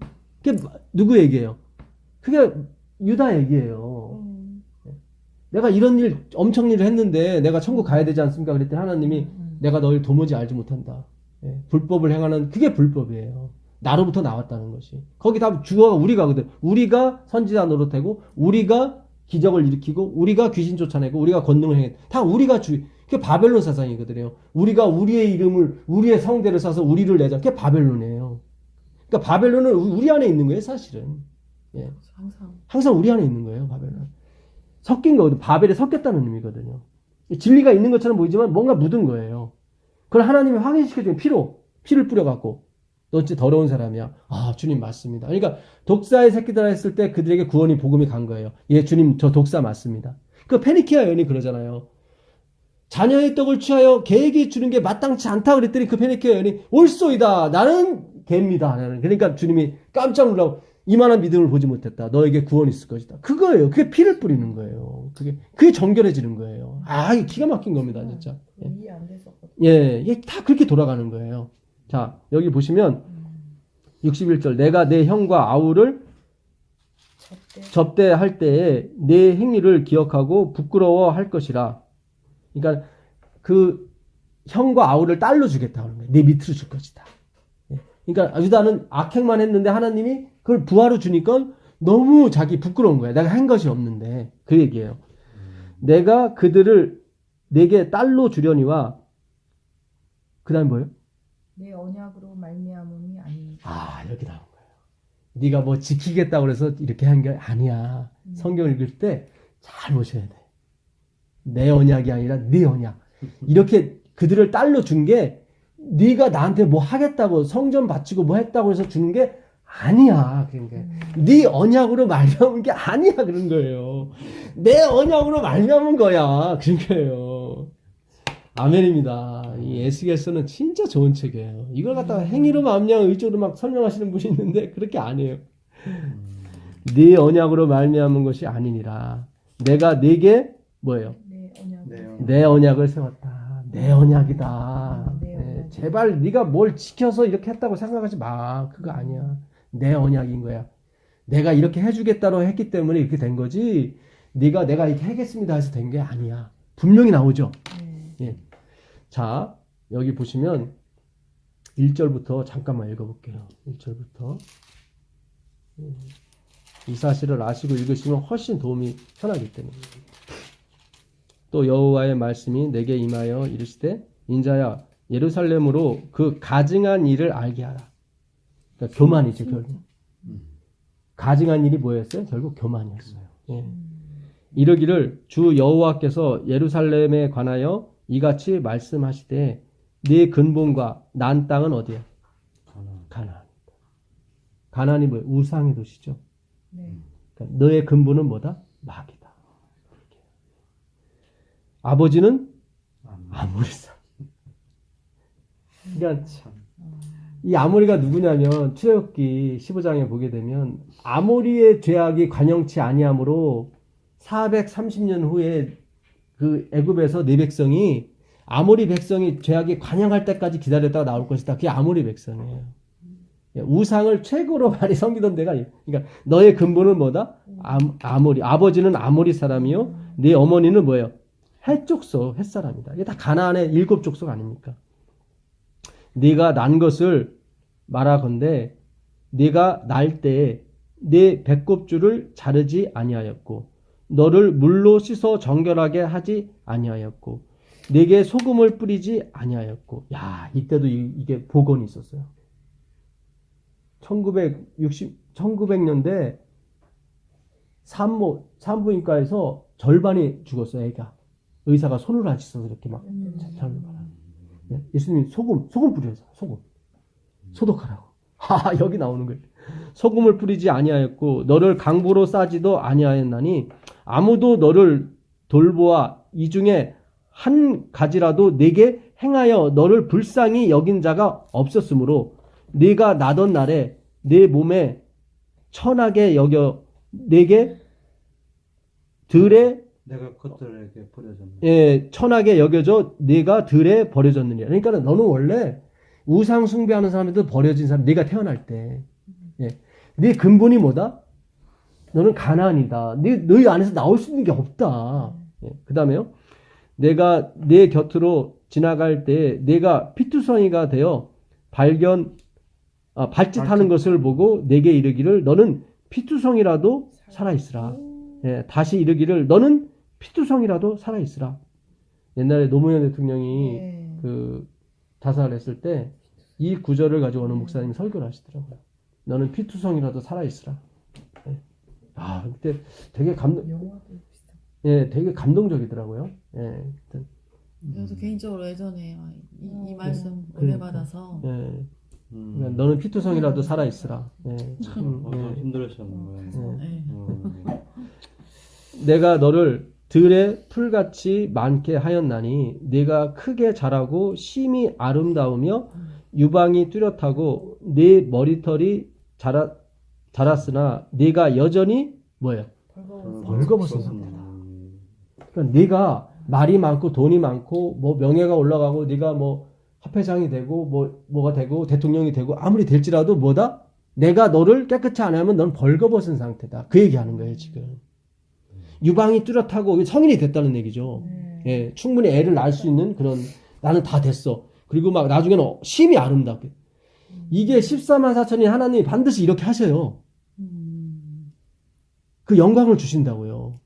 그게 누구 얘기예요? 그게 유다 얘기예요. 내가 이런 일 엄청 일을 했는데 내가 천국 가야 되지 않습니까? 그랬더니 하나님이 내가 너를 도무지 알지 못한다. 예, 불법을 행하는 그게 불법이에요. 나로부터 나왔다는 것이. 거기 다 주어가 우리가거든. 우리가 선지자 노릇하고 우리가 기적을 일으키고 우리가 귀신 쫓아내고 우리가 권능을 행해. 다 우리가 그게 바벨론 사상이거든요. 우리가 우리의 이름을 우리의 성대를 써서 우리를 내자. 그게 바벨론이에요. 그러니까 바벨론은 우리 안에 있는 거예요, 사실은. 예. 항상 우리 안에 있는 거예요, 바벨론. 섞인 거거든. 바벨에 섞였다는 의미거든요. 진리가 있는 것처럼 보이지만 뭔가 묻은 거예요. 그걸 하나님이 확인시켜주는 피를 뿌려갖고 너 진짜 더러운 사람이야. 아, 주님 맞습니다. 그러니까 독사의 새끼들아 했을 때 그들에게 구원이 복음이 간 거예요. 예, 주님 저 독사 맞습니다. 그 페니키아 여인이 그러잖아요. 자녀의 떡을 취하여 개에게 주는 게 마땅치 않다 그랬더니 그 페니키아 여인이 옳소이다. 나는 개입니다. 그러니까 주님이 깜짝 놀라고 이만한 믿음을 보지 못했다. 너에게 구원이 있을 것이다. 그거예요. 그게 피를 뿌리는 거예요. 그게 정결해지는 거예요. 아, 이게 기가 막힌 겁니다, 진짜. 이해 안 됐었거든. 예, 이게 다 그렇게 돌아가는 거예요. 자, 여기 보시면 61절 내가 내 형과 아우를 접대할 때에 내 행위를 기억하고 부끄러워할 것이라. 그러니까 그 형과 아우를 딸로 주겠다 하는 거예요. 내 밑으로 줄 것이다. 그러니까 유다는 악행만 했는데 하나님이 그걸 부하로 주니까 너무 자기 부끄러운 거야. 내가 한 것이 없는데. 그 얘기예요. 내가 그들을 내게 딸로 주려니와 그 다음 뭐예요? 내 언약으로 말미암음이 아니니라. 아, 여기 나온 거예요. 네가 뭐 지키겠다고 그래서 이렇게 한 게 아니야. 성경 읽을 때 잘 보셔야 돼. 내 언약이 아니라 네 언약. 이렇게 그들을 딸로 준 게 네가 나한테 뭐 하겠다고 성전 바치고 뭐 했다고 해서 주는 게 아니야. 그런 게. 네 언약으로 말미암은 게 아니야. 그런 거예요. 내 언약으로 말미암은 거야. 그런 거예요. 아멘입니다. 이 에스겔서는 진짜 좋은 책이에요. 이걸 갖다가 행위로 말미암아 의적으로 막 설명하시는 분이 있는데 그렇게 안 해요. 네 언약으로 말미암은 것이 아니니라. 내가 네게 뭐예요? 내 언약을 세웠다. 내 언약이다. 네, 제발 네가 뭘 지켜서 이렇게 했다고 생각하지 마. 그거 아니야. 내 언약인 거야. 내가 이렇게 해주겠다고 했기 때문에 이렇게 된 거지. 내가 이렇게 하겠습니다 해서 된 게 아니야. 분명히 나오죠. 예. 자, 여기 보시면 1절부터 잠깐만 읽어볼게요. 1절부터. 이 사실을 아시고 읽으시면 훨씬 도움이 편하기 때문입니다. 또 여호와의 말씀이 내게 임하여 이르시되 인자야 예루살렘으로 그 가증한 일을 알게 하라. 그러니까 교만이죠, 결국. 가증한 일이 뭐였어요? 결국 교만이었어요. 예. 이르기를 주 여호와께서 예루살렘에 관하여 이같이 말씀하시되 네 근본과 난 땅은 어디야? 가나안. 가나안이 뭐예요? 우상의 도시죠. 네. 그러니까 너의 근본은 뭐다? 마귀다. 아버지는 아모리사. 그러니까 이 아모리가 누구냐면 출애굽기 15장에 보게 되면 아모리의 죄악이 관영치 아니하므로 430년 후에 그 애굽에서 네 백성이 아모리 백성이 죄악이 관영할 때까지 기다렸다가 나올 것이다. 그게 아모리 백성이에요. 우상을 최고로 많이 섬기던 데가 그러니까 너의 근본은 뭐다? 아모리. 아버지는 아모리 사람이요. 네 어머니는 뭐예요? 헷족속, 헷사람이다. 이게 다 가나안의 7족속 아닙니까? 네가 난 것을 말하건대 네가 날 때에 네 배꼽줄을 자르지 아니하였고 너를 물로 씻어 정결하게 하지 아니하였고 네게 소금을 뿌리지 아니하였고. 야, 이때도 이게 복원이 있었어요. 1900년대 산부인과에서 절반이 죽었어요, 애가. 의사가 손을 안 씻어서 이렇게 막 잘못 말하는. 예수님이 소금 뿌려서 소금 소독하라고. 여기 나오는 거예요. 소금을 뿌리지 아니하였고 너를 강보로 싸지도 아니하였나니 아무도 너를 돌보아 이 중에 한 가지라도 내게 행하여 너를 불쌍히 여긴 자가 없었으므로 네가 나던 날에 내 몸에 천하게 여겨 내게 들에 내가 그들에게 버려졌네. 예, 천하게 여겨져 네가 들에 버려졌느니라. 그러니까 너는 원래 우상 숭배하는 사람들 버려진 사람, 네가 태어날 때, 예, 네 근본이 뭐다? 너는 가난이다. 너희 안에서 나올 수 있는 게 없다. 예, 그 다음에요. 내가 내 곁으로 지나갈 때 내가 피투성이가 되어 발짓하는 것을 보고 내게 이르기를 너는 피투성이라도 살아있으라. 예, 다시 이르기를 너는 피투성이라도 살아있으라. 옛날에 노무현 대통령이 네. 그 자살했을 때 이 구절을 가지고 어느 목사님이 설교를 하시더라고요. 너는 피투성이라도 살아있으라. 예. 아, 그때 되게 되게 감동적이더라고요. 예. 하여튼, 저도 개인적으로 예전에 이 말씀 은혜 그러니까. 받아서 예. 그러니까 너는 피투성이라도 살아있으라. 예. 참, 더 예. 힘들으셨는 거예요. 네. 내가 너를 들에 풀같이 많게 하였나니 네가 크게 자라고 심히 아름다우며 유방이 뚜렷하고 네 머리털이 자랐으나 네가 여전히 뭐예요? 벌거벗은 상태다. 그러니까 네가 말이 많고 돈이 많고 뭐 명예가 올라가고 네가 뭐 화폐장이 되고 뭐가 되고 대통령이 되고 아무리 될지라도 뭐다? 내가 너를 깨끗이 안 하면 넌 벌거벗은 상태다. 그 얘기하는 거예요 지금. 유방이 뚜렷하고 성인이 됐다는 얘기죠. 예, 충분히 애를 낳을 수 있는 그런 나는 다 됐어. 그리고 막 나중에는 심히 아름답게. 이게 14만 4천이 하나님이 반드시 이렇게 하셔요. 그 영광을 주신다고요.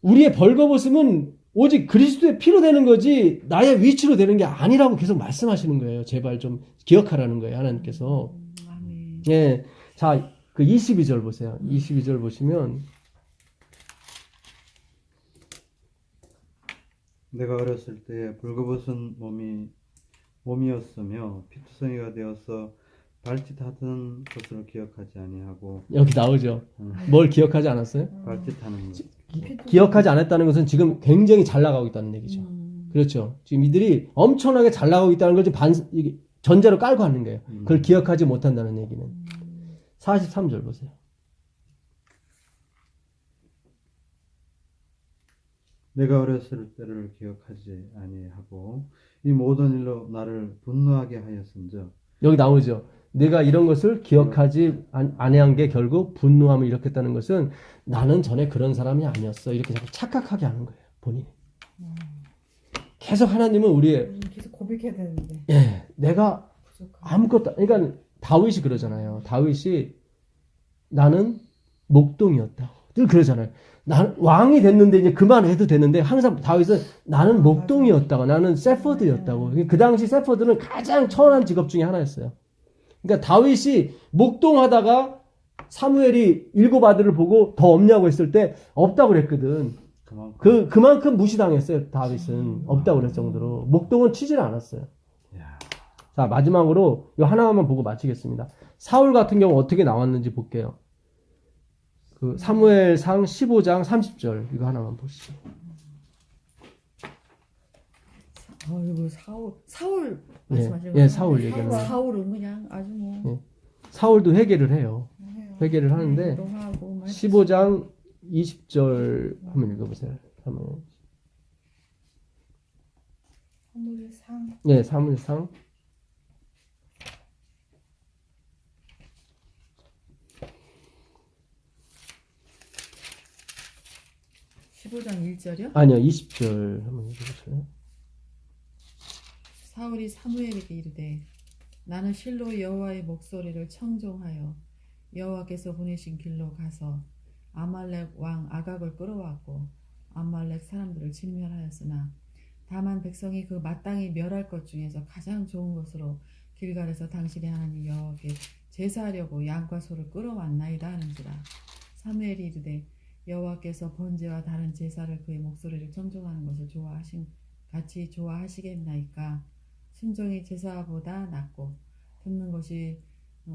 우리의 벌거벗음은 오직 그리스도의 피로 되는 거지 나의 위치로 되는 게 아니라고 계속 말씀하시는 거예요. 제발 좀 기억하라는 거예요. 하나님께서. 아멘. 예. 자, 그 22절 보세요. 22절 보시면 내가 어렸을 때 벌거벗은 몸이었으며 피투성이가 되어서 발짓하던 것을 기억하지 아니하고 여기 나오죠. 뭘 기억하지 않았어요? 발짓하는 것. 기억하지 않았다는 것은 지금 굉장히 잘 나가고 있다는 얘기죠. 그렇죠. 지금 이들이 엄청나게 잘 나가고 있다는 걸 지금 이게 전제로 깔고 하는 거예요. 그걸 기억하지 못한다는 얘기는. 43절 보세요. 내가 어렸을 때를 기억하지 아니하고 이 모든 일로 나를 분노하게 하였은즉 여기 나오죠. 내가 이런 것을 기억하지 아니한 게 결국 분노함을 일으켰다는 것은 나는 전에 그런 사람이 아니었어. 이렇게 자꾸 착각하게 하는 거예요. 본인이. 계속 하나님은 우리의 계속 고백해야 되는데 예, 내가 부족한. 아무것도 그러니까 다윗이 그러잖아요. 다윗이 나는 목동이었다고 늘 그러잖아요. 난 왕이 됐는데 이제 그만해도 되는데 항상 다윗은 나는 목동이었다고 나는 세퍼드였다고. 그 당시 세퍼드는 가장 천한 직업 중에 하나였어요. 그러니까 다윗이 목동하다가 사무엘이 7 아들을 보고 더 없냐고 했을 때 없다고 그랬거든. 그만큼 무시당했어요. 다윗은 없다고 그럴 정도로 목동은 치질 않았어요. 자, 마지막으로 이 하나만 보고 마치겠습니다. 사울 같은 경우 어떻게 나왔는지 볼게요. 그 사무엘상 15장 30절 이거 하나만 보시죠. 아이고 사울 예, 말씀하시는 예, 사울 얘기하는 거. 사울은 그냥 아주 뭐 사울도 회개를 해요. 회개를 하는데 기도하고 15장 20절 한번 읽어보세요. 사무엘상 예, 사무엘상 15장 1절이요? 아니요 20절 한번 읽어보세요. 사울이 사무엘에게 이르되 나는 실로 여호와의 목소리를 청종하여 여호와께서 보내신 길로 가서 아말렉 왕 아각을 끌어왔고 아말렉 사람들을 진멸하였으나 다만 백성이 그 마땅히 멸할 것 중에서 가장 좋은 것으로 길갈에서 당신의 하나님 여호와께 제사하려고 양과 소를 끌어왔나이다 하는지라. 사무엘이 이르되 여호와께서 번제와 다른 제사를 그의 목소리를 청종하는 것을 같이 좋아하시겠나이까. 순종이 제사보다 낫고 듣는 것이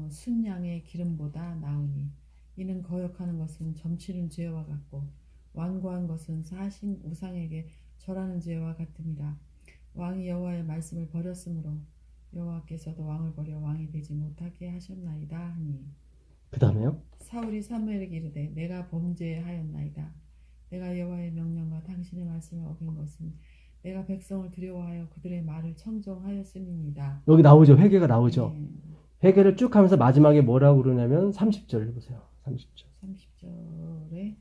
순양의 기름보다 나으니 이는 거역하는 것은 점치는 죄와 같고 완고한 것은 사신 우상에게 절하는 죄와 같음이라. 왕이 여호와의 말씀을 버렸으므로 여호와께서도 왕을 버려 왕이 되지 못하게 하셨나이다 하니 그 다음에요. 사울이 사무엘에게 이르되 내가 범죄하였나이다. 내가 여호와의 명령과 당신의 말씀을 어긴 것은 내가 백성을 두려워하여 그들의 말을 청종하였음이니이다. 여기 나오죠. 회개가 나오죠. 네, 회개를 쭉 하면서 마지막에 뭐라고 그러냐면 30절 보세요. 30절. 30절에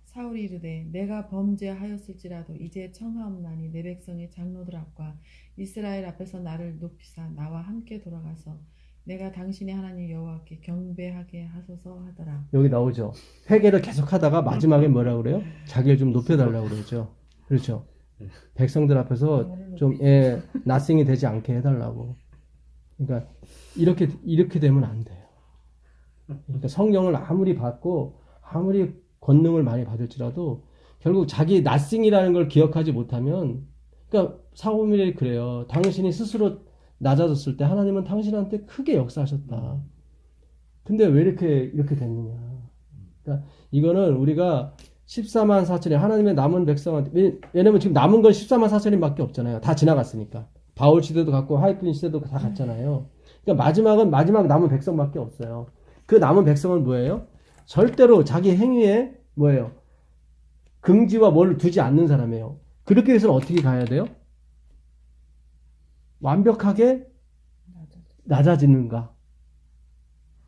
사울이 이르되 내가 범죄하였을지라도 이제 청하옵나니 내 백성의 장로들 앞과 이스라엘 앞에서 나를 높이사 나와 함께 돌아가서 내가 당신의 하나님 여호와께 경배하게 하소서 하더라. 여기 나오죠. 회개를 계속 하다가 마지막에 뭐라고 그래요? 자기를 좀 높여달라고 그러죠. 그렇죠. 백성들 앞에서 좀 나싱이 되지 않게 해달라고. 그러니까 이렇게 되면 안 돼요. 그러니까 성령을 아무리 받고 아무리 권능을 많이 받을지라도 결국 자기 나싱이라는 걸 기억하지 못하면, 그러니까 사무엘이 그래요. 당신이 스스로 낮아졌을 때 하나님은 당신한테 크게 역사하셨다. 근데 왜 이렇게 됐느냐. 그러니까 이거는 우리가 14만 4천이 하나님의 남은 백성한테, 왜냐면 지금 남은 건 14만 4천인밖에 없잖아요. 다 지나갔으니까. 바울 시대도 갔고 하이픈 시대도 다 갔잖아요. 그러니까 마지막 남은 백성밖에 없어요. 그 남은 백성은 뭐예요? 절대로 자기 행위에 뭐예요? 긍지와 뭘 두지 않는 사람이에요. 그렇게 해서는 어떻게 가야 돼요? 완벽하게 낮아지는가?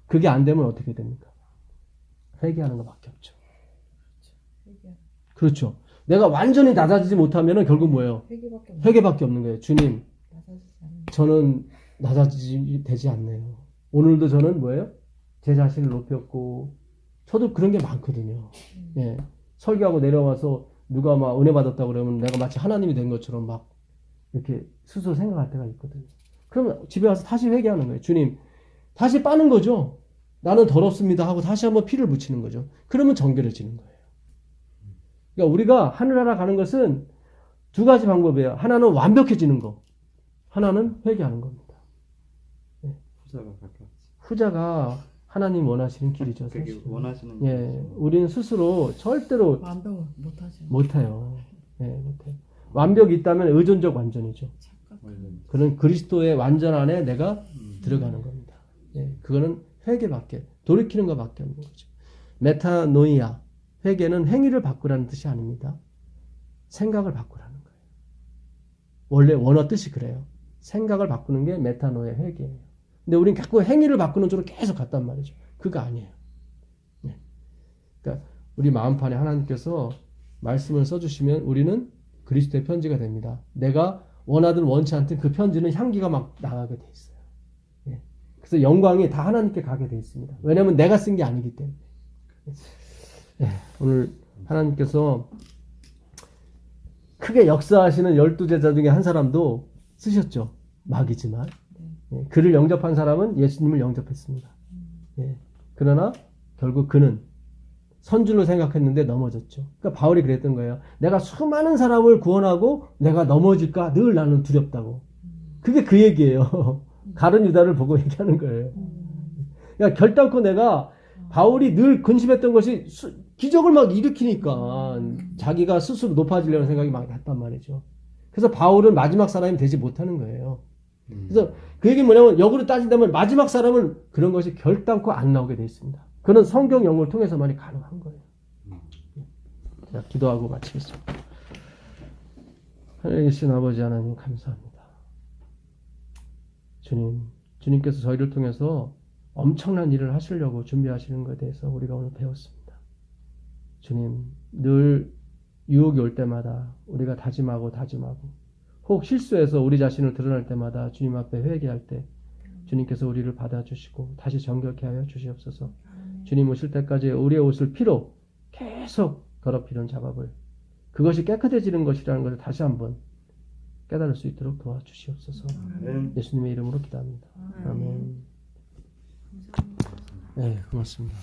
그게 안 되면 어떻게 됩니까? 회개하는 것밖에 없죠. 그렇죠. 내가 완전히 낮아지지 못하면 결국 뭐예요? 회개밖에 없는 거예요. 주님, 저는 되지 않네요. 오늘도 저는 뭐예요? 제 자신을 높였고, 저도 그런 게 많거든요. 예. 설교하고 내려와서 누가 막 은혜 받았다고 그러면 내가 마치 하나님이 된 것처럼 막 이렇게 스스로 생각할 때가 있거든요. 그러면 집에 와서 다시 회개하는 거예요. 주님, 다시 빠는 거죠. 나는 더럽습니다 하고 다시 한번 피를 묻히는 거죠. 그러면 정결해지는 거예요. 그러니까 우리가 하늘나라 가는 것은 두 가지 방법이에요. 하나는 완벽해지는 거, 하나는 회개하는 겁니다. 예. 후자가 가깝지. 후자가 하나님 원하시는 길이죠. 그게 사실은. 원하시는 예, 길이죠. 우리는 스스로 절대로 완벽을 못하죠. 못해요. 예, 못해요. 완벽이 있다면 의존적 완전이죠. 완전. 그런 그리스도의 완전 안에 내가 들어가는 겁니다. 예, 그거는 회개밖에, 돌이키는 것밖에 없는 거죠. 메타노이아, 회개는 행위를 바꾸라는 뜻이 아닙니다. 생각을 바꾸라는 거예요. 원래 원어 뜻이 그래요. 생각을 바꾸는 게 메타노의 회개예요. 근데 우리는 자꾸 행위를 바꾸는 쪽으로 계속 갔단 말이죠. 그거 아니에요. 예. 그러니까 우리 마음판에 하나님께서 말씀을 써주시면 우리는 그리스도의 편지가 됩니다. 내가 원하든 원치 않든 그 편지는 향기가 막 나가게 돼 있어요. 예. 그래서 영광이 다 하나님께 가게 돼 있습니다. 왜냐하면 내가 쓴 게 아니기 때문에. 예. 오늘 하나님께서 크게 역사하시는 12제자 중에 한 사람도 쓰셨죠. 마귀지만. 예. 그를 영접한 사람은 예수님을 영접했습니다. 예. 그러나 결국 그는 선줄로 생각했는데 넘어졌죠. 그러니까 바울이 그랬던 거예요. 내가 수많은 사람을 구원하고 내가 넘어질까 늘 나는 두렵다고. 그게 그 얘기예요. 가룟 유다를 보고 얘기하는 거예요. 그러니까 결단코 내가 바울이 늘 근심했던 것이 기적을 막 일으키니까 자기가 스스로 높아지려는 생각이 막 났단 말이죠. 그래서 바울은 마지막 사람이 되지 못하는 거예요. 그래서 그 얘기는 뭐냐면 역으로 따진다면 마지막 사람은 그런 것이 결단코 안 나오게 돼 있습니다. 그는 성경 연구를 통해서만이 가능한 거예요. 자, 기도하고 마치겠습니다. 하늘에 계신 아버지 하나님 감사합니다. 주님께서 저희를 통해서 엄청난 일을 하시려고 준비하시는 것에 대해서 우리가 오늘 배웠습니다. 주님, 늘 유혹이 올 때마다 우리가 다짐하고 혹 실수해서 우리 자신을 드러낼 때마다 주님 앞에 회개할 때 주님께서 우리를 받아주시고 다시 정결케 하여 주시옵소서. 주님 오실 때까지 우리의 옷을 피로 계속 더럽히는 작업을, 그것이 깨끗해지는 것이라는 것을 다시 한번 깨달을 수 있도록 도와주시옵소서. 예수님의 이름으로 기도합니다. 아멘. 네, 고맙습니다.